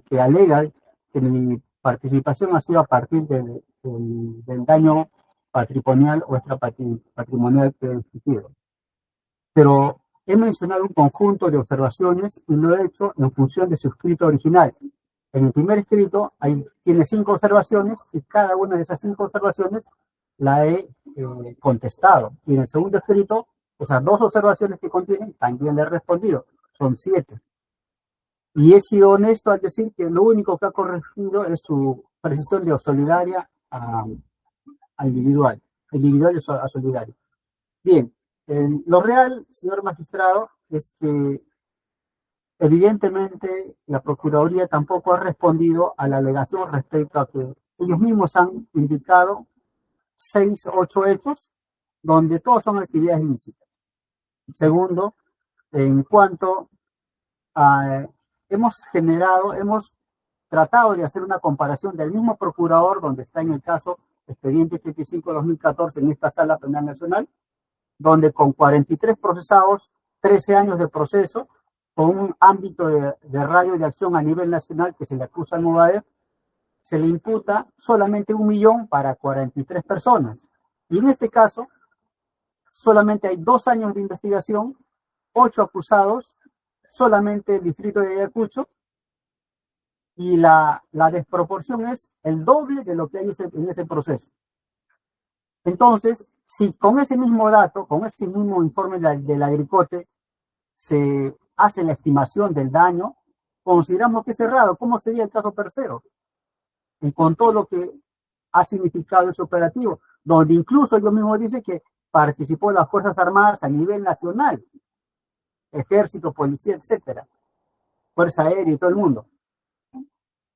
que alega que mi participación ha sido a partir del daño patrimonial o extrapatrimonial que he exigido. Pero he mencionado un conjunto de observaciones y lo he hecho en función de su escrito original. En el primer escrito tiene 5 observaciones y cada una de esas 5 observaciones la he contestado. Y en el segundo escrito, esas 2 observaciones que contienen también le he respondido. Son 7. Y he sido honesto al decir que lo único que ha corregido es su precisión de solidaria a individual a solidario. Bien, lo real, señor magistrado, es que evidentemente la Procuraduría tampoco ha respondido a la alegación respecto a que ellos mismos han indicado 6, 8 hechos donde todos son actividades ilícitas. Segundo, en cuanto a hemos tratado de hacer una comparación del mismo procurador donde está en el caso expediente 85-2014 en esta Sala Penal Nacional, donde con 43 procesados, 13 años de proceso, con un ámbito de radio de acción a nivel nacional que se le acusa al Movadef, se le imputa solamente 1.000.000 para 43 personas. Y en este caso, solamente hay 2 años de investigación, 8 acusados, solamente el distrito de Ayacucho, y la desproporción es el doble de lo que hay en ese proceso. Entonces, si con ese mismo dato, con ese mismo informe de la Agricote, se hace la estimación del daño, consideramos que es errado. ¿Cómo sería el caso Perseo? Y con todo lo que ha significado ese operativo, donde incluso yo mismo dice que participó las Fuerzas Armadas a nivel nacional. ejército, policía, etcétera, fuerza aérea y todo el mundo.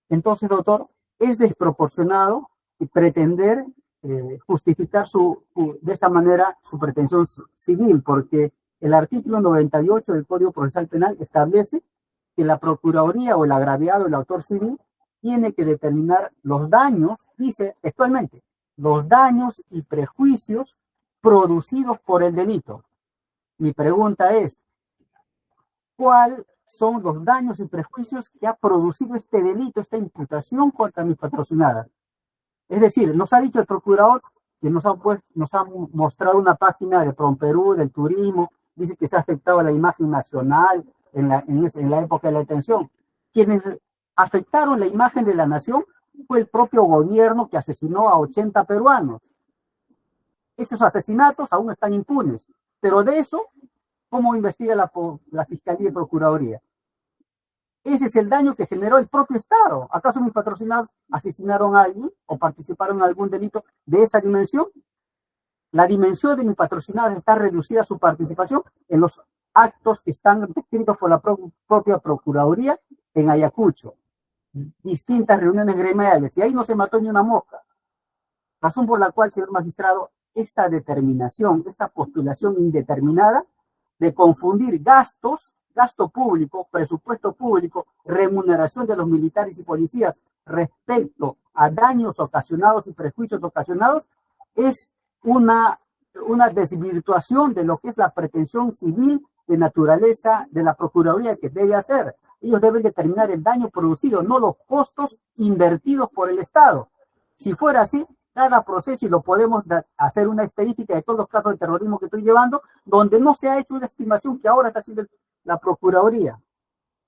Entonces, doctor, es desproporcionado pretender justificar de esta manera su pretensión civil, porque el artículo 98 del Código Procesal Penal establece que la Procuraduría o el agraviado, el autor civil, tiene que determinar los daños, dice textualmente, los daños y prejuicios producidos por el delito. Mi pregunta es, ¿cuáles son los daños y prejuicios que ha producido este delito, esta imputación contra mi patrocinada? Es decir, nos ha dicho el procurador que nos ha mostrado una página de PROMPERÚ, del turismo, dice que se ha afectado a la imagen nacional en la época de la detención. Quienes afectaron la imagen de la nación fue el propio gobierno que asesinó a 80 peruanos. Esos asesinatos aún están impunes, pero de eso, ¿cómo investiga la Fiscalía y Procuraduría? Ese es el daño que generó el propio Estado. ¿Acaso mis patrocinados asesinaron a alguien o participaron en algún delito de esa dimensión? La dimensión de mis patrocinados está reducida a su participación en los actos que están descritos por la propia Procuraduría en Ayacucho. Distintas reuniones gremiales, y ahí no se mató ni una mosca. Razón por la cual, señor magistrado, esta determinación, esta postulación indeterminada de confundir gasto público, presupuesto público, remuneración de los militares y policías respecto a daños ocasionados y prejuicios ocasionados, es una desvirtuación de lo que es la pretensión civil de naturaleza de la Procuraduría que debe hacer. Ellos deben determinar el daño producido, no los costos invertidos por el Estado. Si fuera así, cada proceso, y lo podemos hacer una estadística de todos los casos de terrorismo que estoy llevando, donde no se ha hecho una estimación que ahora está haciendo la Procuraduría.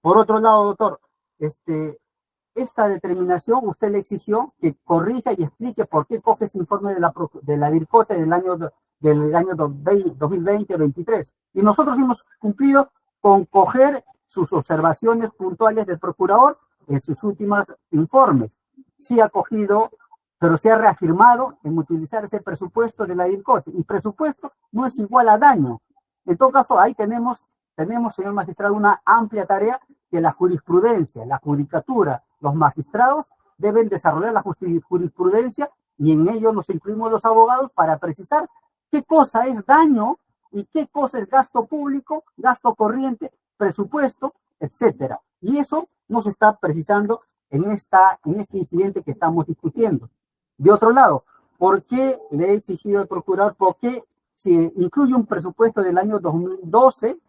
Por otro lado, doctor, esta determinación usted le exigió que corrija y explique por qué coge ese informe de la DIRCOTE del año 2020-2023. Y nosotros hemos cumplido con coger sus observaciones puntuales del procurador en sus últimos informes. Sí ha cogido, pero se ha reafirmado en utilizar ese presupuesto de la DIRCOTE. Y presupuesto no es igual a daño. En todo caso, ahí tenemos, señor magistrado, una amplia tarea que la jurisprudencia, la judicatura, los magistrados deben desarrollar la jurisprudencia, y en ello nos incluimos los abogados para precisar qué cosa es daño y qué cosa es gasto público, gasto corriente, presupuesto, etcétera. Y eso nos está precisando en este incidente que estamos discutiendo. De otro lado, ¿por qué le he exigido al procurador? ¿Por qué se incluye un presupuesto del año 2012,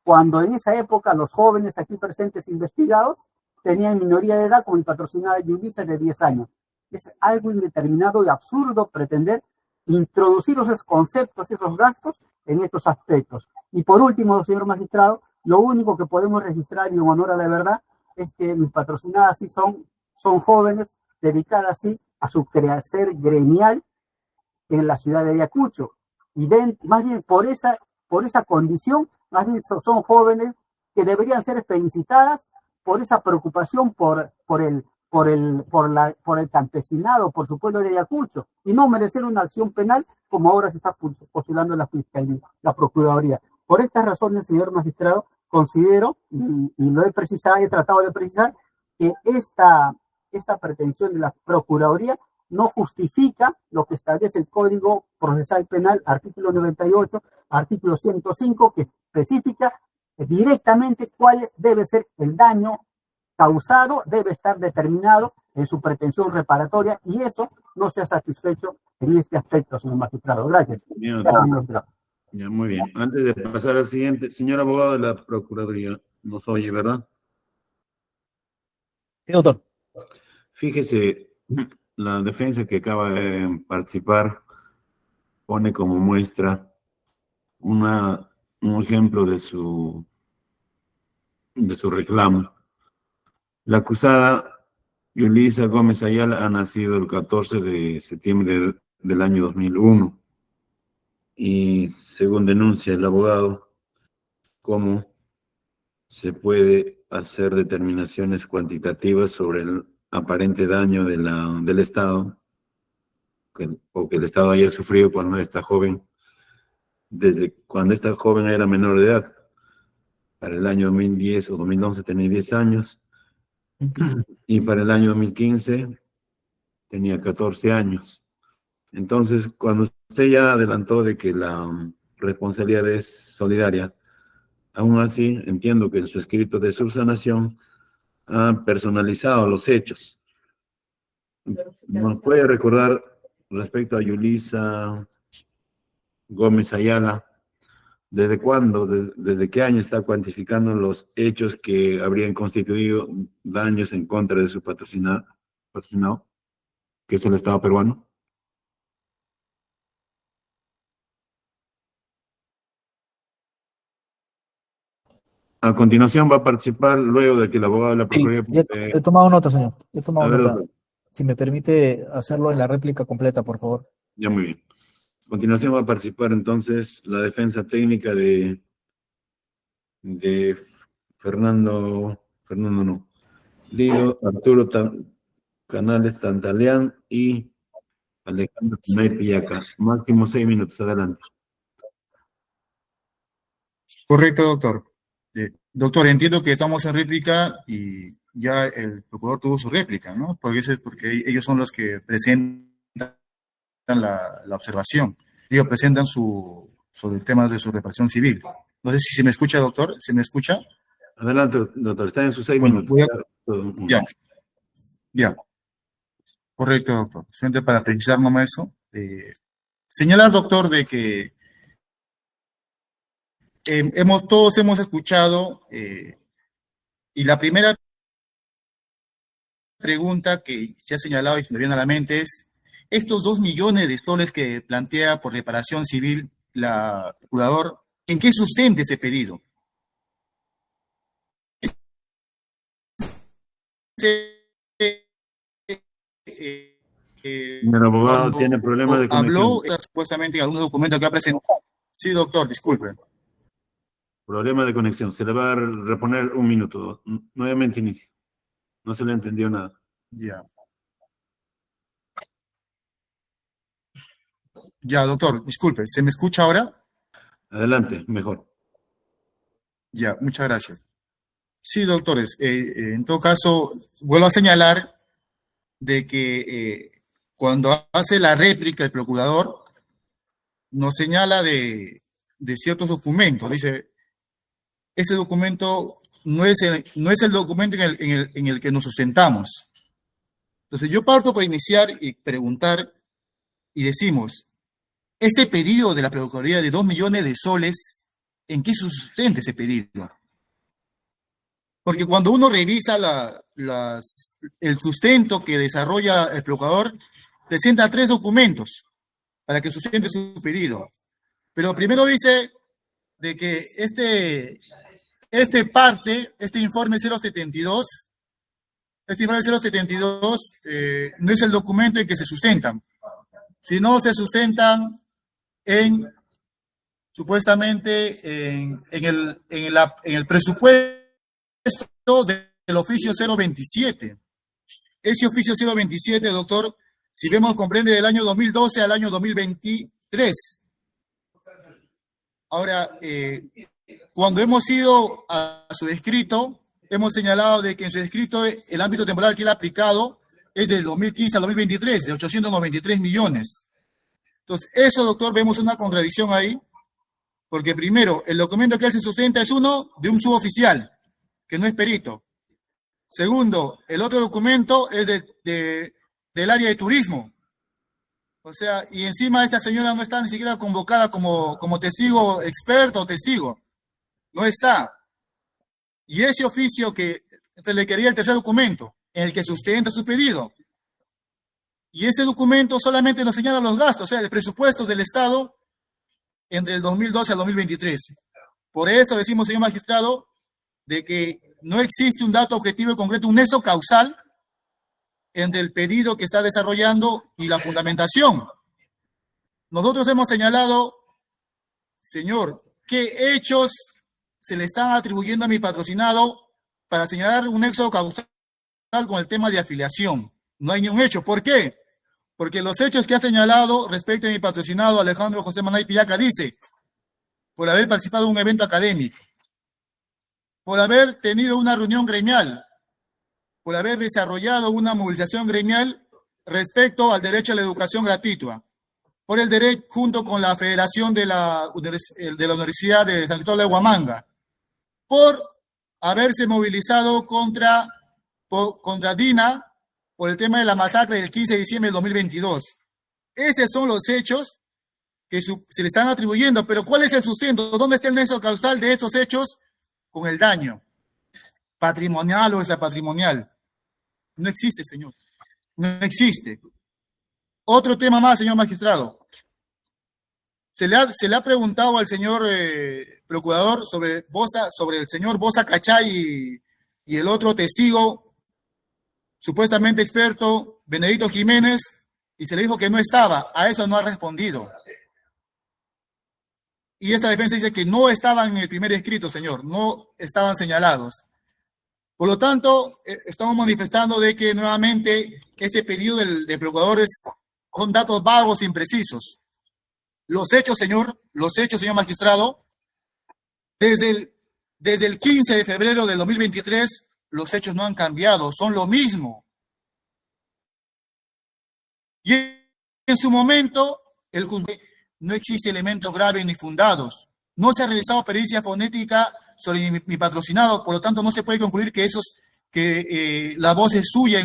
cuando en esa época los jóvenes aquí presentes investigados tenían minoría de edad, como mi patrocinada Yulisa de 10 años? Es algo indeterminado y absurdo pretender introducir esos conceptos, esos gastos en estos aspectos. Y por último, señor magistrado, lo único que podemos registrar, y en honor a la verdad, es que mis patrocinadas sí son jóvenes dedicadas sí a su quehacer gremial en la ciudad de Ayacucho. Y más bien por esa condición, más bien son jóvenes que deberían ser felicitadas por esa preocupación por el campesinado, por su pueblo de Ayacucho, y no merecer una acción penal como ahora se está postulando la Fiscalía, la Procuraduría. Por estas razones, señor magistrado, considero, y lo he tratado de precisar, que esta pretensión de la Procuraduría no justifica lo que establece el Código Procesal Penal, artículo 98, artículo 105, que especifica directamente cuál debe ser el daño causado, debe estar determinado en su pretensión reparatoria, y eso no se ha satisfecho en este aspecto, señor magistrado. Gracias.
Bien,
Gracias, señor magistrado.
ya, muy bien. Antes de pasar al siguiente, señor abogado de la Procuraduría, nos oye, ¿verdad?
Sí, doctor.
Fíjese, la defensa que acaba de participar pone como muestra un ejemplo de su reclamo. La acusada Yulisa Gómez Ayala ha nacido el 14 de septiembre del año 2001 y, según denuncia el abogado, ¿cómo se puede hacer determinaciones cuantitativas sobre el aparente daño del Estado o que el Estado haya sufrido desde cuando esta joven era menor de edad? para el año 2010 o 2011 tenía 10 años, y para el año 2015 tenía 14 años. Entonces, cuando usted ya adelantó de que la responsabilidad es solidaria, aún así entiendo que en su escrito de subsanación ha personalizado los hechos. ¿Nos puede recordar respecto a Yulisa Gómez Ayala, desde cuándo, desde qué año está cuantificando los hechos que habrían constituido daños en contra de su patrocinado, que es el Estado peruano? A continuación va a participar, luego de que el abogado de la Procuraduría...
He tomado nota, señor. He tomado
A ver,
nota.
doctor.
Si me permite hacerlo en la réplica completa, por favor.
Ya, muy bien. A continuación va a participar entonces la defensa técnica de Lido, Arturo Canales Tantaleán y Alejandro Tunay Pillaca. Máximo 6 minutos, adelante.
Correcto, doctor. Doctor, entiendo que estamos en réplica y ya el procurador tuvo su réplica, ¿no? Porque ellos son los que presentan la observación. Ellos presentan sobre el tema de su reparación civil. No sé si se me escucha, doctor. ¿Se me escucha?
Adelante, doctor. Está en sus 6
Bueno,
minutos.
Ya. Correcto, doctor. Solamente para precisar nomás eso. Señalar, doctor, de que todos hemos escuchado, y la primera pregunta que se ha señalado y se me viene a la mente es, estos 2 millones de soles que plantea por reparación civil la procurador, ¿en qué sustenta ese pedido?
El abogado tiene problemas de conexión.
Habló supuestamente en algún documento que ha presentado. Sí, doctor, disculpe.
Problema de conexión. Se le va a reponer 1 minuto. Nuevamente inicia. No se le entendió nada.
Ya. Ya, doctor, disculpe. ¿Se me escucha ahora?
Adelante, mejor.
Ya, muchas gracias. Sí, doctores. En todo caso, vuelvo a señalar de que cuando hace la réplica el procurador, nos señala de ciertos documentos. Dice, ese documento no es el documento en el que nos sustentamos. Entonces, yo parto para iniciar y preguntar, y decimos, este pedido de la Procuraduría de 2 millones de soles, ¿en qué sustenta ese pedido? Porque cuando uno revisa el sustento que desarrolla el procurador, presenta 3 documentos para que sustente su pedido. Pero primero dice de que este informe 072, no es el documento en que se sustentan, sino se sustentan supuestamente en el presupuesto del oficio 027. Ese oficio 027, doctor, si vemos, comprende del año 2012 al año 2023. Ahora, cuando hemos ido a su escrito, hemos señalado de que en su escrito el ámbito temporal que él ha aplicado es del 2015 al 2023, de 893 millones. Entonces, eso, doctor, vemos una contradicción ahí, porque primero, el documento que él se sustenta es uno de un suboficial, que no es perito. Segundo, el otro documento es del área de turismo. O sea, y encima esta señora no está ni siquiera convocada como testigo experto o testigo. No está. Y ese oficio que se le quería el tercer documento, en el que sustenta su pedido. Y ese documento solamente nos señala los gastos, o sea, el presupuesto del Estado entre el 2012 al 2023. Por eso decimos, señor magistrado, de que no existe un dato objetivo y concreto, un nexo causal entre el pedido que está desarrollando y la fundamentación. Nosotros hemos señalado, señor, qué hechos se le están atribuyendo a mi patrocinado para señalar un nexo causal con el tema de afiliación. No hay ni un hecho. ¿Por qué? Porque los hechos que ha señalado respecto a mi patrocinado Alejandro José Manay Pillaca dice, por haber participado en un evento académico. por haber tenido una reunión gremial, por haber desarrollado una movilización gremial respecto al derecho a la educación gratuita, por el derecho, junto con la Federación de la Universidad de San Cristóbal de Huamanga, por haberse movilizado contra DINA por el tema de la masacre del 15 de diciembre del 2022. Esos son los hechos que se le están atribuyendo, pero ¿cuál es el sustento? ¿Dónde está el nexo causal de estos hechos con el daño patrimonial o extrapatrimonial? No existe, señor. No existe. Otro tema más, señor magistrado. Se le ha preguntado al señor procurador sobre el señor Bosa Cachay y el otro testigo, supuestamente experto, Benedito Jiménez, y se le dijo que no estaba. A eso no ha respondido. Y esta defensa dice que no estaban en el primer escrito, señor, no estaban señalados. Por lo tanto, estamos manifestando de que nuevamente este pedido del procurador son datos vagos e imprecisos. Los hechos, señor magistrado, desde el 15 de febrero del 2023, los hechos no han cambiado, son lo mismo. Y en su momento, el juzgado no existe elementos graves ni fundados. No se ha realizado pericia fonética sobre mi patrocinado, por lo tanto no se puede concluir que la voz es suya.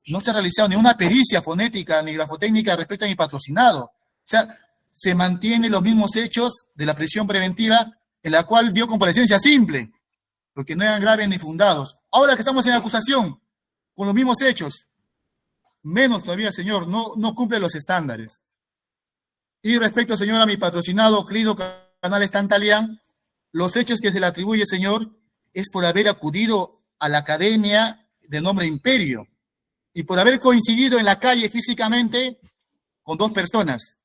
No se ha realizado ni una pericia fonética ni grafotécnica respecto a mi patrocinado. O sea, se mantienen los mismos hechos de la prisión preventiva en la cual dio comparecencia simple, porque no eran graves ni fundados. Ahora que estamos en acusación, con los mismos hechos, menos todavía, señor, no cumple los estándares. Y respecto, señor, a mi patrocinado, Clido Canales Tantalián, los hechos que se le atribuye, señor, es por haber acudido a la academia de nombre Imperio y por haber coincidido en la calle físicamente con dos personas.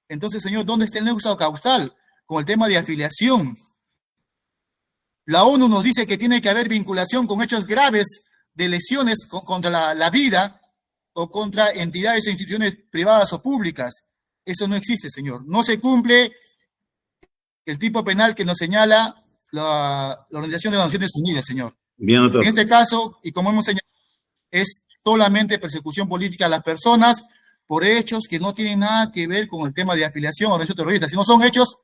Entonces, señor, ¿dónde está el nexo causal con el tema de afiliación? La ONU nos dice que tiene que haber vinculación con hechos graves de lesiones contra la vida o contra entidades e instituciones privadas o públicas. Eso no existe, señor. No se cumple el tipo penal que nos señala la Organización de las Naciones Unidas, señor.
Bien, doctor.
En este caso, y como hemos señalado, es solamente persecución política a las personas por hechos que no tienen nada que ver con el tema de afiliación o organización terrorista, sino son hechos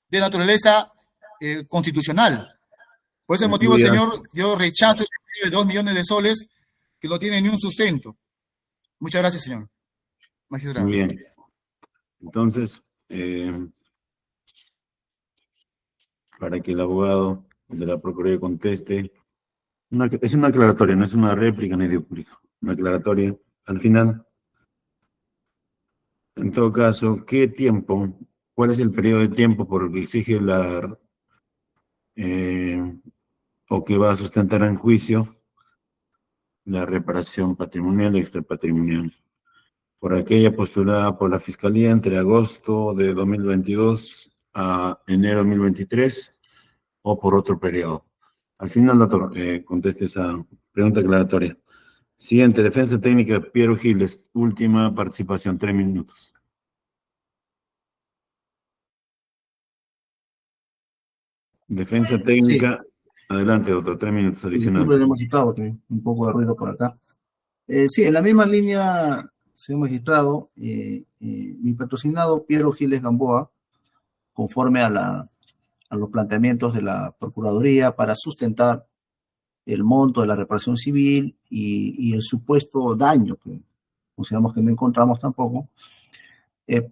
de naturaleza constitucional. Por ese motivo, señor, yo rechazo ese pedido de 2 millones de soles que no tiene ni un sustento. Muchas gracias, señor magistrado.
Muy bien. Entonces, para que el abogado de la Procuraduría conteste, es una aclaratoria, no es una réplica ni duplica, una aclaratoria. Al final, en todo caso, cuál es el periodo de tiempo por el que exige o que va a sustentar en juicio la reparación patrimonial y extrapatrimonial? Por aquella postulada por la Fiscalía entre agosto de 2022 a enero de 2023 o por otro periodo. Al final, doctor, conteste esa pregunta aclaratoria. Siguiente, defensa técnica, Piero Giles, última participación, 3 minutos. Defensa técnica, sí. Adelante, doctor, 3 minutos adicionales.
Disculpe, magistrado, que un poco de ruido por acá. Sí, en la misma línea, señor magistrado, mi patrocinado Piero Giles Gamboa, conforme a los planteamientos de la Procuraduría para sustentar el monto de la reparación civil y el supuesto daño que consideramos que no encontramos tampoco,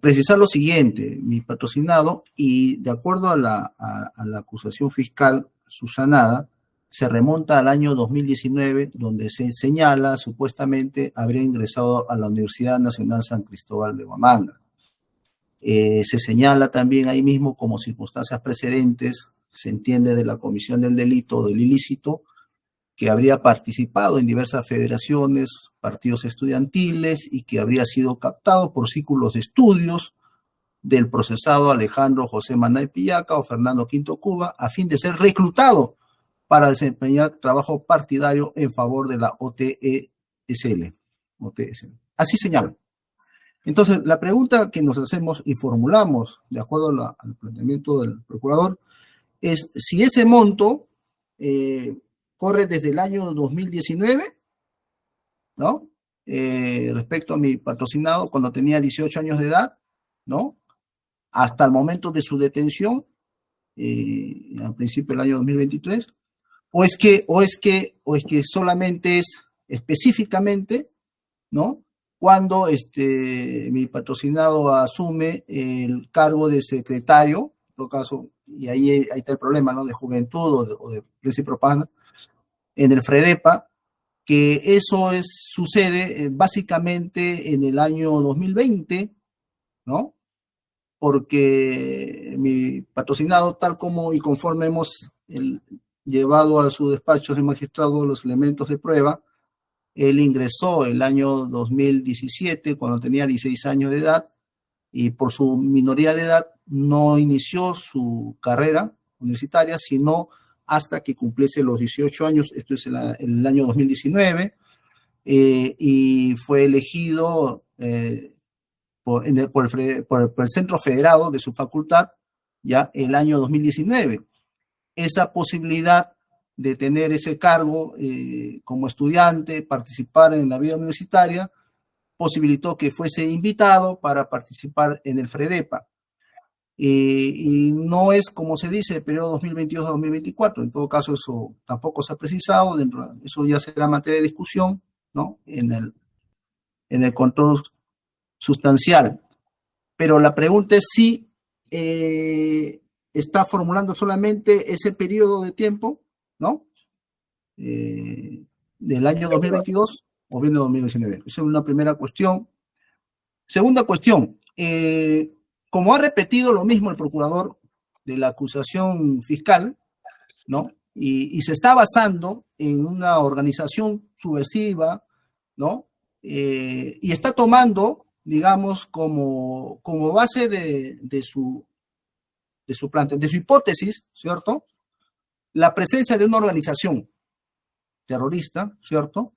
precisar lo siguiente: mi patrocinado, y de acuerdo a la acusación fiscal subsanada, se remonta al año 2019, donde se señala supuestamente habría ingresado a la Universidad Nacional San Cristóbal de Huamanga. Se señala también ahí mismo como circunstancias precedentes, se entiende, de la comisión del delito o del ilícito, que habría participado en diversas federaciones, partidos estudiantiles, y que habría sido captado por círculos de estudios del procesado Alejandro José Manay Pillaca o Fernando Quinto Cuba, a fin de ser reclutado para desempeñar trabajo partidario en favor de la OTSL. Así señala. Entonces, la pregunta que nos hacemos y formulamos, de acuerdo al planteamiento del procurador, es si ese monto corre desde el año 2019, ¿no? Respecto a mi patrocinado cuando tenía 18 años de edad, ¿no? Hasta el momento de su detención, al principio del año 2023, o es que solamente es específicamente, ¿no? Cuando mi patrocinado asume el cargo de secretario, en todo caso, y ahí está el problema, ¿no? De juventud o de prensa y propaganda, en el FREDEPA, que eso sucede básicamente en el año 2020, ¿no? Porque mi patrocinado, tal como y conforme hemos llevado a su despacho de magistrado los elementos de prueba, él ingresó el año 2017, cuando tenía 16 años de edad, y por su minoría de edad no inició su carrera universitaria, sino hasta que cumpliese los 18 años, esto es el año 2019, y fue elegido por el centro federado de su facultad ya el año 2019. Esa posibilidad de tener ese cargo como estudiante, participar en la vida universitaria, posibilitó que fuese invitado para participar en el FREDEPA. Y no es, como se dice, el periodo 2022-2024. En todo caso, eso tampoco se ha precisado. Eso ya será materia de discusión, ¿no? En el control sustancial. Pero la pregunta es si está formulando solamente ese periodo de tiempo, ¿no? Del año 2022 o bien de 2019. Esa es una primera cuestión. Segunda cuestión, como ha repetido lo mismo el procurador de la acusación fiscal, ¿no? Y se está basando en una organización subversiva, ¿no? Y está tomando, digamos, como base de su hipótesis, ¿cierto? La presencia de una organización terrorista, ¿cierto?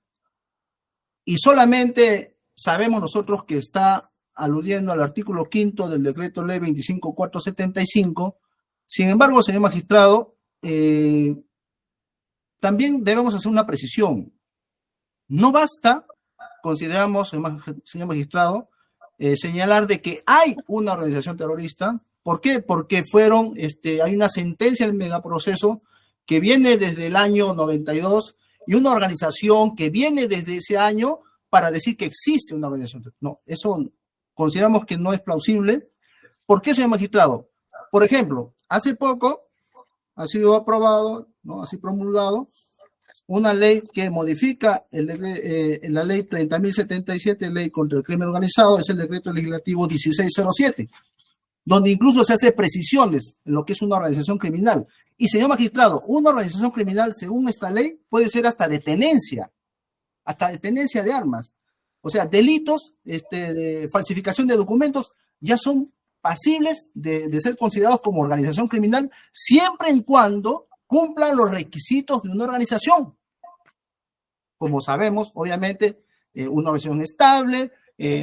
Y solamente sabemos nosotros que está aludiendo al artículo 5 del decreto ley 25.475. Sin embargo, señor magistrado, también debemos hacer una precisión. No basta, consideramos, señor magistrado, señalar de que hay una organización terrorista. ¿Por qué? Porque hay una sentencia del megaproceso que viene desde el año 92 y una organización que viene desde ese año para decir que existe una organización terrorista. No, eso consideramos que no es plausible. ¿Por qué, señor magistrado? Por ejemplo, hace poco ha sido aprobado, ¿no? Así promulgado, una ley que modifica la ley 30.077, ley contra el crimen organizado, es el decreto legislativo 1607, donde incluso se hace precisiones en lo que es una organización criminal. Y, señor magistrado, una organización criminal, según esta ley, puede ser hasta tenencia de armas. O sea, delitos de falsificación de documentos ya son pasibles de ser considerados como organización criminal, siempre en cuando cumplan los requisitos de una organización. Como sabemos, obviamente, una organización estable,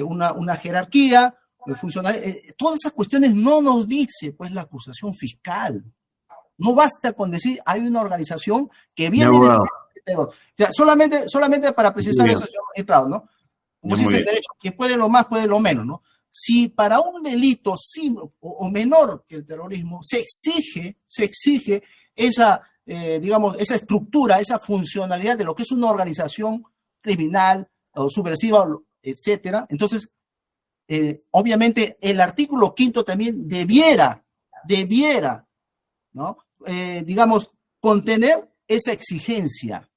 una jerarquía, funcional, todas esas cuestiones no nos dice, pues, la acusación fiscal. No basta con decir, hay una organización que viene de... O sea, solamente para precisar eso, señor magistrado, ¿no? Como si dice el derecho, quien puede lo más, puede lo menos, ¿no? Si para un delito o menor que el terrorismo se exige esa, digamos, esa estructura, esa funcionalidad de lo que es una organización criminal o subversiva, etcétera, entonces, obviamente, el artículo 5 también debiera, ¿no? Digamos, contener esa exigencia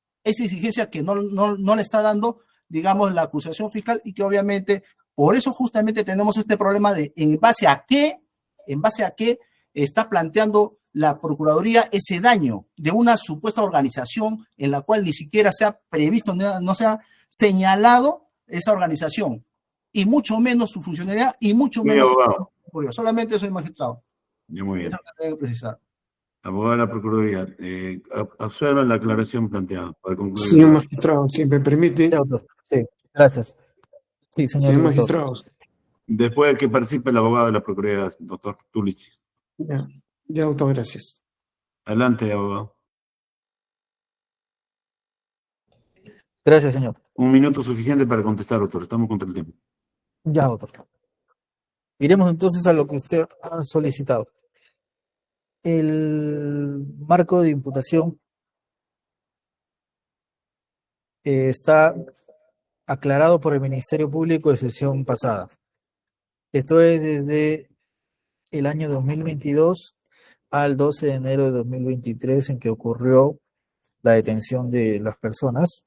que no le está dando, digamos, la acusación fiscal, y que obviamente, por eso justamente tenemos este problema de en base a qué está planteando la Procuraduría ese daño de una supuesta organización en la cual ni siquiera se ha previsto, no se ha señalado esa organización, y mucho menos su funcionalidad, y mucho menos su... Solamente eso, magistrado.
Muy bien.
Eso que tengo que precisar.
Abogado de la Procuraduría, absuelva la aclaración planteada para concluir.
Señor magistrado, si me permite.
Sí, gracias. Sí,
señor magistrado.
Después de que participe el abogado de la Procuraduría, doctor Tulich.
Ya, doctor, gracias.
Adelante, abogado.
Gracias, señor.
Un minuto suficiente para contestar, doctor. Estamos contra el tiempo.
Ya, doctor. Iremos entonces a lo que usted ha solicitado. El marco de imputación está aclarado por el Ministerio Público de sesión pasada. Esto es desde el año 2022 al 12 de enero de 2023, en que ocurrió la detención de las personas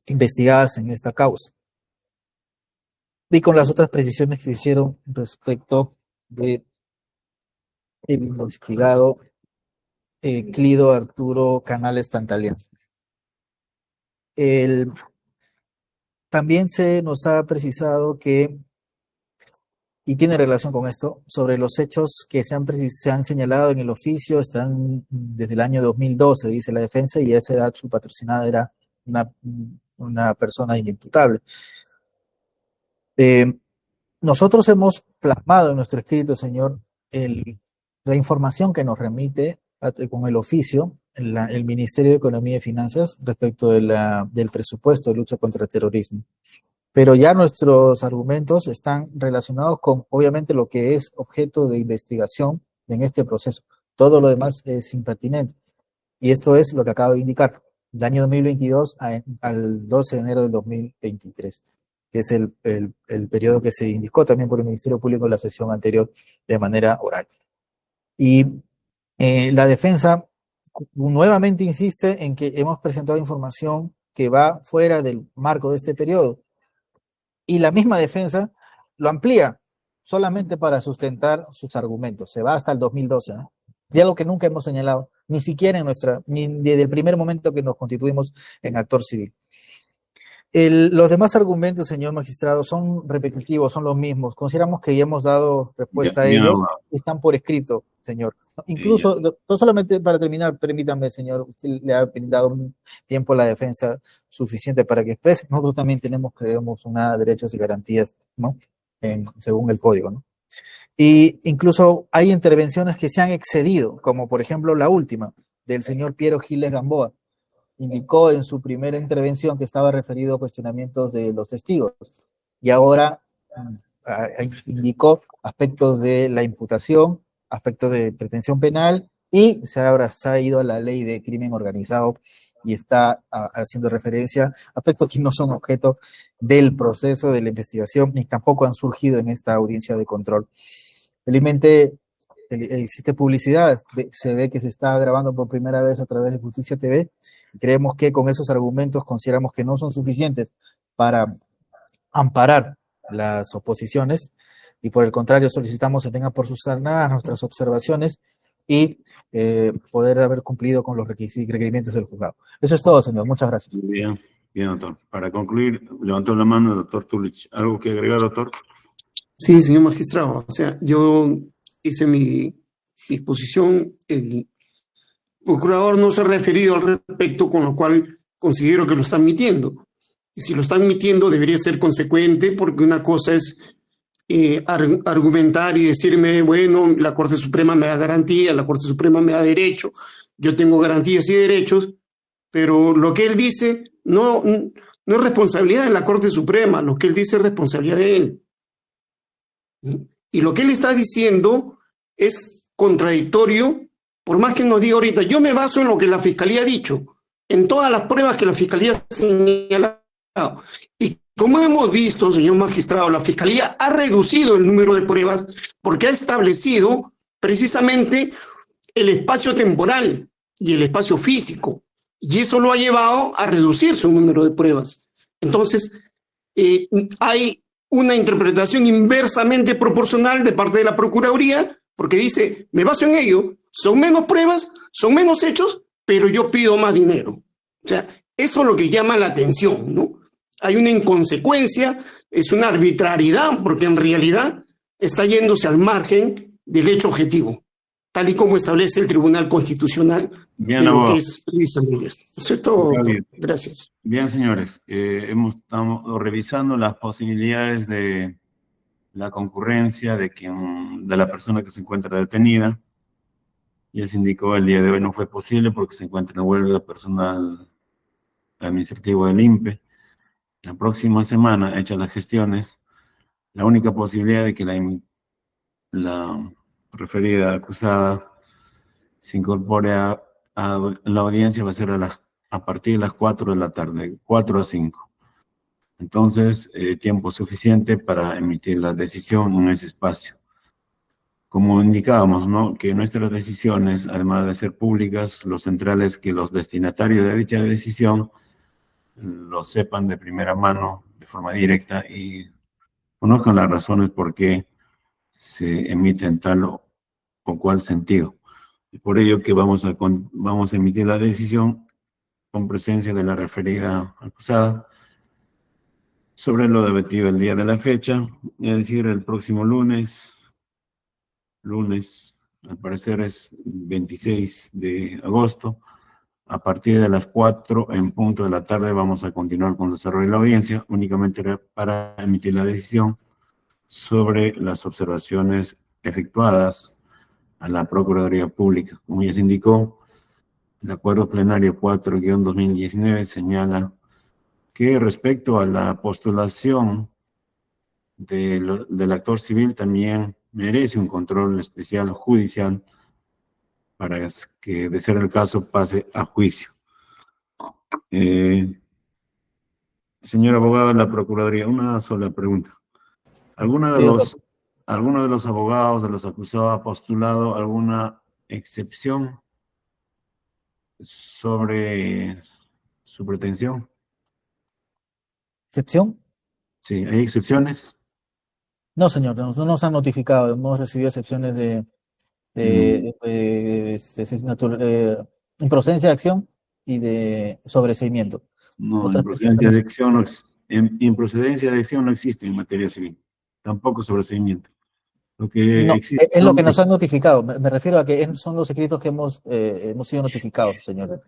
investigadas en esta causa. Y con las otras precisiones que se hicieron respecto de el investigado Clido Arturo Canales Tantalián. También se nos ha precisado que, y tiene relación con esto, sobre los hechos que se han señalado en el oficio, están desde el año 2012, dice la defensa, y a esa edad su patrocinada era una persona inimputable. Nosotros hemos plasmado en nuestro escrito, señor, la información que nos remite con el oficio el Ministerio de Economía y Finanzas respecto del presupuesto de lucha contra el terrorismo. Pero ya nuestros argumentos están relacionados con, obviamente, lo que es objeto de investigación en este proceso. Todo lo demás es impertinente. Y esto es lo que acabo de indicar, del año 2022 al 12 de enero del 2023, que es el periodo que se indicó también por el Ministerio Público en la sesión anterior de manera oral. Y la defensa nuevamente insiste en que hemos presentado información que va fuera del marco de este periodo. Y la misma defensa lo amplía solamente para sustentar sus argumentos. Se va hasta el 2012, ¿no? De algo que nunca hemos señalado, ni siquiera ni desde el primer momento que nos constituimos en actor civil. Los demás argumentos, señor magistrado, son repetitivos, son los mismos. Consideramos que ya hemos dado respuesta a ellos. Están por escrito, señor. Incluso, no solamente para terminar, permítame, señor, usted le ha brindado un tiempo a la defensa suficiente para que exprese. Nosotros también creemos una derechos y garantías, ¿no? Según el código, ¿no? Y incluso hay intervenciones que se han excedido, como por ejemplo la última, del señor Piero Giles Gamboa. Indicó en su primera intervención que estaba referido a cuestionamientos de los testigos, y ahora indicó aspectos de la imputación, aspectos de pretensión penal, y ahora se ha ido a la ley de crimen organizado y está haciendo referencia a aspectos que no son objeto del proceso de la investigación ni tampoco han surgido en esta audiencia de control. Felizmente existe publicidad, se ve que se está grabando por primera vez a través de Justicia TV, y creemos que con esos argumentos consideramos que no son suficientes para amparar las oposiciones, y por el contrario solicitamos que tengan por subsanadas nuestras observaciones y poder haber cumplido con los requerimientos del juzgado. Eso es todo, señor. Muchas gracias.
Bien, doctor. Para concluir, levantó la mano el doctor Tulich. ¿Algo que agregar, doctor?
Sí, señor magistrado. O sea, yo hice mi exposición. El procurador no se ha referido al respecto, con lo cual considero que lo está admitiendo. Y si lo está admitiendo, debería ser consecuente, porque una cosa es argumentar y decirme, bueno, la Corte Suprema me da garantía, la Corte Suprema me da derecho, yo tengo garantías y derechos, pero lo que él dice no es responsabilidad de la Corte Suprema, lo que él dice es responsabilidad de él. Y lo que él está diciendo es contradictorio, por más que nos diga ahorita, yo me baso en lo que la Fiscalía ha dicho, en todas las pruebas que la Fiscalía ha señalado. Y como hemos visto, señor magistrado, la Fiscalía ha reducido el número de pruebas porque ha establecido precisamente el espacio temporal y el espacio físico, y eso lo ha llevado a reducir su número de pruebas. Entonces, hay una interpretación inversamente proporcional de parte de la Procuraduría, porque dice, me baso en ello, son menos pruebas, son menos hechos, pero yo pido más dinero. O sea, eso es lo que llama la atención, ¿no? Hay una inconsecuencia, es una arbitrariedad, porque en realidad está yéndose al margen del hecho objetivo, tal y como establece el Tribunal Constitucional.
Bien,
de lo que es precisamente esto. ¿No es cierto? Gracias.
Bien, señores, estamos revisando las posibilidades de la concurrencia de la persona que se encuentra detenida. Ya se indicó, el día de hoy no fue posible porque se encuentra en huelga personal administrativo del INPE. La próxima semana, hechas las gestiones, la única posibilidad de que la referida acusada se incorpore a la audiencia va a ser a partir de las 4 de la tarde, 4 a 5. Entonces, tiempo suficiente para emitir la decisión en ese espacio. Como indicábamos, ¿no? Que nuestras decisiones, además de ser públicas, lo central es que los destinatarios de dicha decisión lo sepan de primera mano, de forma directa, y conozcan las razones por qué se emite en tal o cual sentido. Y por ello que vamos a emitir la decisión con presencia de la referida acusada sobre lo debatido el día de la fecha, es decir, el próximo lunes, al parecer es 26 de agosto, a partir de las 4 en punto de la tarde vamos a continuar con el desarrollo de la audiencia, únicamente para emitir la decisión sobre las observaciones efectuadas a la Procuraduría Pública. Como ya se indicó, el acuerdo plenario 4-2019 señala que respecto a la postulación del actor civil también merece un control especial judicial para que, de ser el caso, pase a juicio. Señor abogado de la Procuraduría, una sola pregunta. ¿Alguno de los abogados de los acusados ha postulado alguna excepción sobre su pretensión?
¿Excepción?
Sí, ¿hay excepciones?
No, señor, no nos han notificado. Hemos recibido excepciones de improcedencia de acción y de sobreseimiento.
No,
Otras
improcedencia de acción improcedencia de acción no existe en materia civil, tampoco sobreseimiento. Lo que
no,
existe
es lo que nos han notificado. Me refiero a que son los escritos que hemos sido notificados, señor.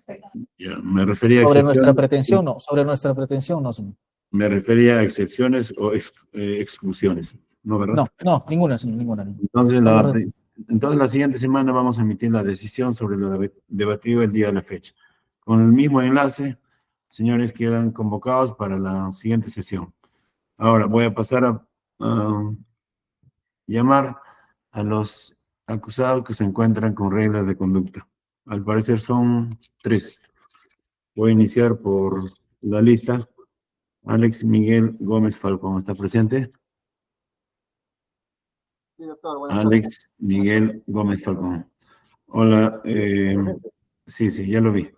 Ya, me refería a
Sobre
excepciones.
nuestra pretensión, no. Sobre nuestra pretensión, no, señor.
Me refería a excepciones o exclusiones, ¿no, verdad?
No, ninguna, señor, ninguna.
Entonces la siguiente semana vamos a emitir la decisión sobre lo debatido el día de la fecha. Con el mismo enlace, señores, quedan convocados para la siguiente sesión. Ahora voy a pasar a llamar a los acusados que se encuentran con reglas de conducta. Al parecer son 3. Voy a iniciar por la lista. Alex Miguel Gómez Falcón, ¿está presente?
Sí, doctor,
Alex Miguel Gómez Falcón. Hola, sí, ya lo vi.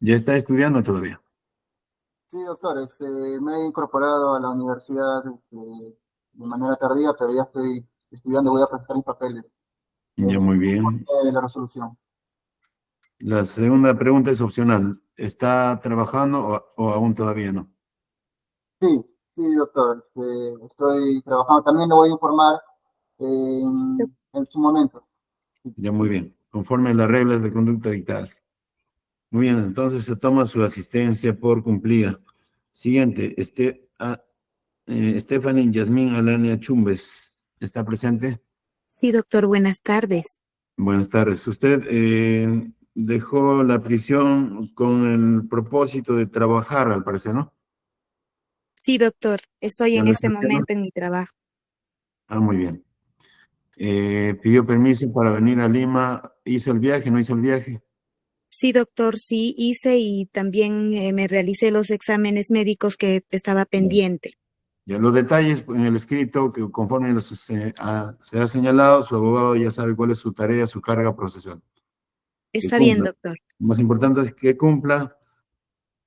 ¿Ya está estudiando todavía?
Sí, doctor, me he incorporado a la universidad de manera tardía, pero ya estoy estudiando, voy a presentar mis papeles.
Ya, muy bien.
De la resolución.
La segunda pregunta es opcional. ¿Está trabajando o aún todavía no?
Sí, doctor, estoy trabajando, también le voy a informar en su momento.
Ya, muy bien. Conforme a las reglas de conducta dictadas. Muy bien, entonces se toma su asistencia por cumplida. Siguiente, Stephanie Yasmín Alania Chumbes, ¿está presente?
Sí, doctor, buenas tardes.
Buenas tardes. Usted dejó la prisión con el propósito de trabajar, al parecer, ¿no?
Sí, doctor, estoy
¿Ya
en
lo
este
escuché, no?
momento en mi trabajo.
Ah, muy bien. ¿Pidió permiso para venir a Lima? ¿Hizo el viaje, no hizo el viaje?
Sí, doctor, sí hice y también me realicé los exámenes médicos que estaba pendiente.
Ya los detalles en el escrito, que conforme se ha señalado, su abogado ya sabe cuál es su tarea, su carga procesal.
Está bien, doctor.
Lo más importante es que cumpla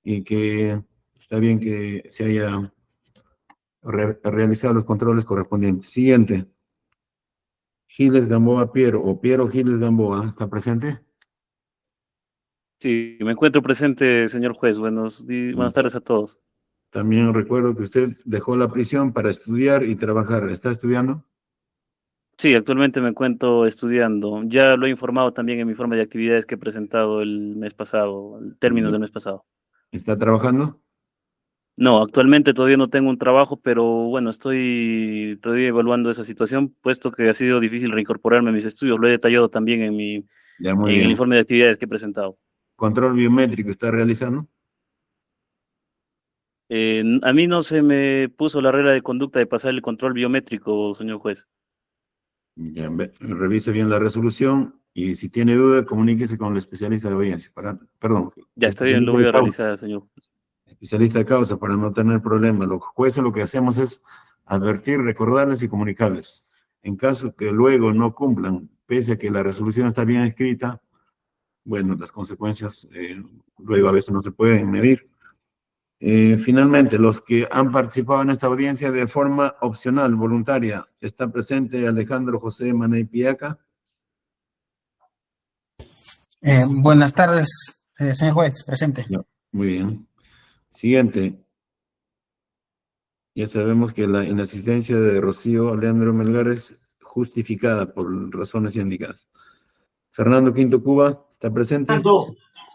y que está bien que se haya realizado los controles correspondientes. Siguiente. Giles Gamboa Piero, o Piero Giles Gamboa, ¿está presente?
Sí, me encuentro presente, señor juez. Buenas tardes a todos.
También recuerdo que usted dejó la prisión para estudiar y trabajar. ¿Está estudiando?
Sí, actualmente me encuentro estudiando. Ya lo he informado también en mi informe de actividades que he presentado el mes pasado, términos del mes pasado.
¿Está trabajando?
No, actualmente todavía no tengo un trabajo, pero bueno, estoy todavía evaluando esa situación, puesto que ha sido difícil reincorporarme a mis estudios. Lo he detallado también en
Ya, muy
en
bien.
el informe de actividades que he presentado.
¿Control biométrico está realizando?
A mí no se me puso la regla de conducta de pasar el control biométrico, señor juez.
Ya, revise bien la resolución y si tiene duda, comuníquese con el especialista de audiencia. Perdón,
Ya está bien, lo voy a realizar, señor juez.
especialista de causa para no tener problemas. Los jueces lo que hacemos es advertir, recordarles y comunicarles. En caso que luego no cumplan, pese a que la resolución está bien escrita, bueno, las consecuencias luego a veces no se pueden medir. Finalmente, los que han participado en esta audiencia de forma opcional, voluntaria, está presente Alejandro José Maney Piaca.
Buenas tardes, señor juez, presente.
No, muy bien. Siguiente. Ya sabemos que la inasistencia de Rocío Leandro Melgar es justificada por razones indicadas. Fernando Quinto Cuba, ¿está presente?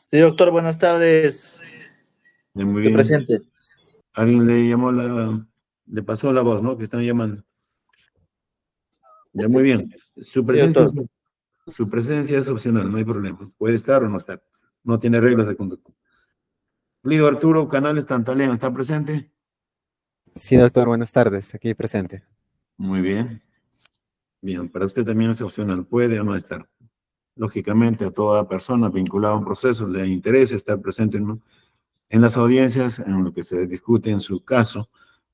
Sí, doctor, buenas tardes.
Ya, muy
Estoy
bien.
presente.
Alguien le llamó le pasó la voz, ¿no? Que están llamando. Ya, muy bien.
Sí, doctor.
Su presencia es opcional, no hay problema. Puede estar o no estar. No tiene reglas de conducta. Lido Arturo Canales Tantalean, ¿está presente?
Sí, doctor, buenas tardes, aquí presente.
Muy bien. Bien, para usted también es opcional, puede o no estar. Lógicamente, a toda persona vinculada a un proceso le interesa estar presente en las audiencias, en lo que se discute en su caso,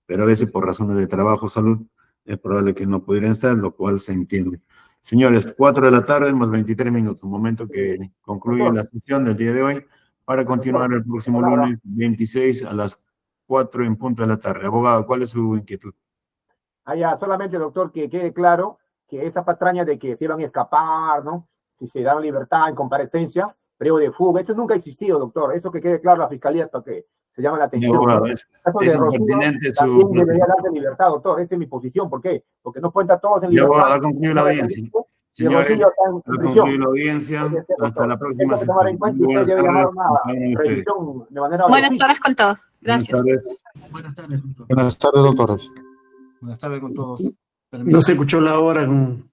pero a veces por razones de trabajo o salud es probable que no pudieran estar, lo cual se entiende. Señores, 4 de la tarde más 23 minutos, un momento que concluye la sesión del día de hoy para continuar el próximo lunes 26 a las 4 en punto de la tarde. Abogado, ¿cuál es su inquietud?
Ya, solamente, doctor, que quede claro que esa patraña de que se iban a escapar, ¿no? Si se dan libertad en comparecencia, periodo de fuga, eso nunca ha existido, doctor. Eso que quede claro a la fiscalía para que se llame la atención.
Abogado,
¿no? Es impertinente también debería darse libertad, doctor. Esa es mi posición. ¿Por qué? Porque no cuentan todos en libertad.
Abogado, ha concluido la audiencia. Señores, ha concluido la audiencia. Hasta la próxima sesión.
Buenas
tardes con todos. Gracias.
Buenas tardes,
Buenas tardes, doctores.
Buenas tardes con todos.
No se escuchó la hora con...